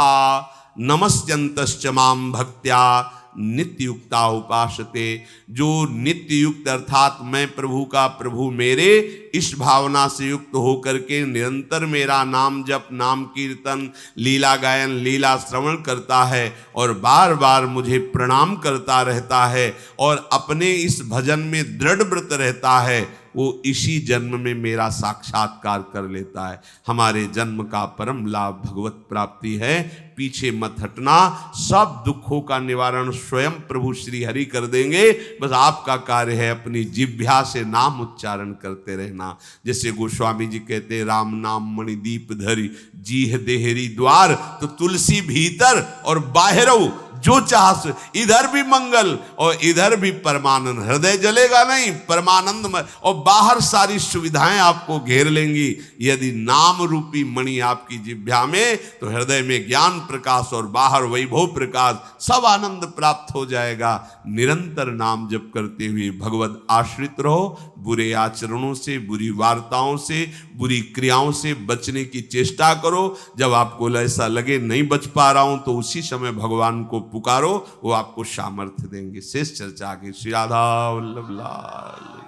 नमस्यन्तश्च माम भक्त्या नित्य युक्ता उपासते। जो नित्य युक्त अर्थात मैं प्रभु का, प्रभु मेरे, इस भावना से युक्त होकर के निरंतर मेरा नाम जप, नाम कीर्तन, लीला गायन, लीला श्रवण करता है और बार बार मुझे प्रणाम करता रहता है और अपने इस भजन में दृढ़ व्रत रहता है, वो इसी जन्म में मेरा साक्षात्कार कर लेता है। हमारे जन्म का परम लाभ भगवत प्राप्ति है। पीछे मत हटना, सब दुखों का निवारण स्वयं प्रभु श्री हरि कर देंगे। बस आपका कार्य है अपनी जिह्वा से नाम उच्चारण करते रहना। जैसे गोस्वामी जी कहते राम नाम मणि दीप धरी, जीह देहरी द्वार, तो तुलसी भीतर और बाहरों जो चाह, इधर भी मंगल और इधर भी परमानंद। हृदय जलेगा नहीं, परमानंद में, और बाहर सारी सुविधाएं आपको घेर लेंगी। यदि नाम रूपी मणि आपकी जिह्वा में, तो हृदय में ज्ञान प्रकाश और बाहर वैभव प्रकाश, सब आनंद प्राप्त हो जाएगा। निरंतर नाम जप करते हुए भगवत आश्रित रहो। बुरे आचरणों से, बुरी वार्ताओं से, बुरी क्रियाओं से बचने की चेष्टा करो। जब आपको ऐसा लगे नहीं बच पा रहा हूं, तो उसी समय भगवान को पुकारो, वो आपको सामर्थ्य देंगे। शेष चर्चा आगे। श्री राधा वल्लभ लाल।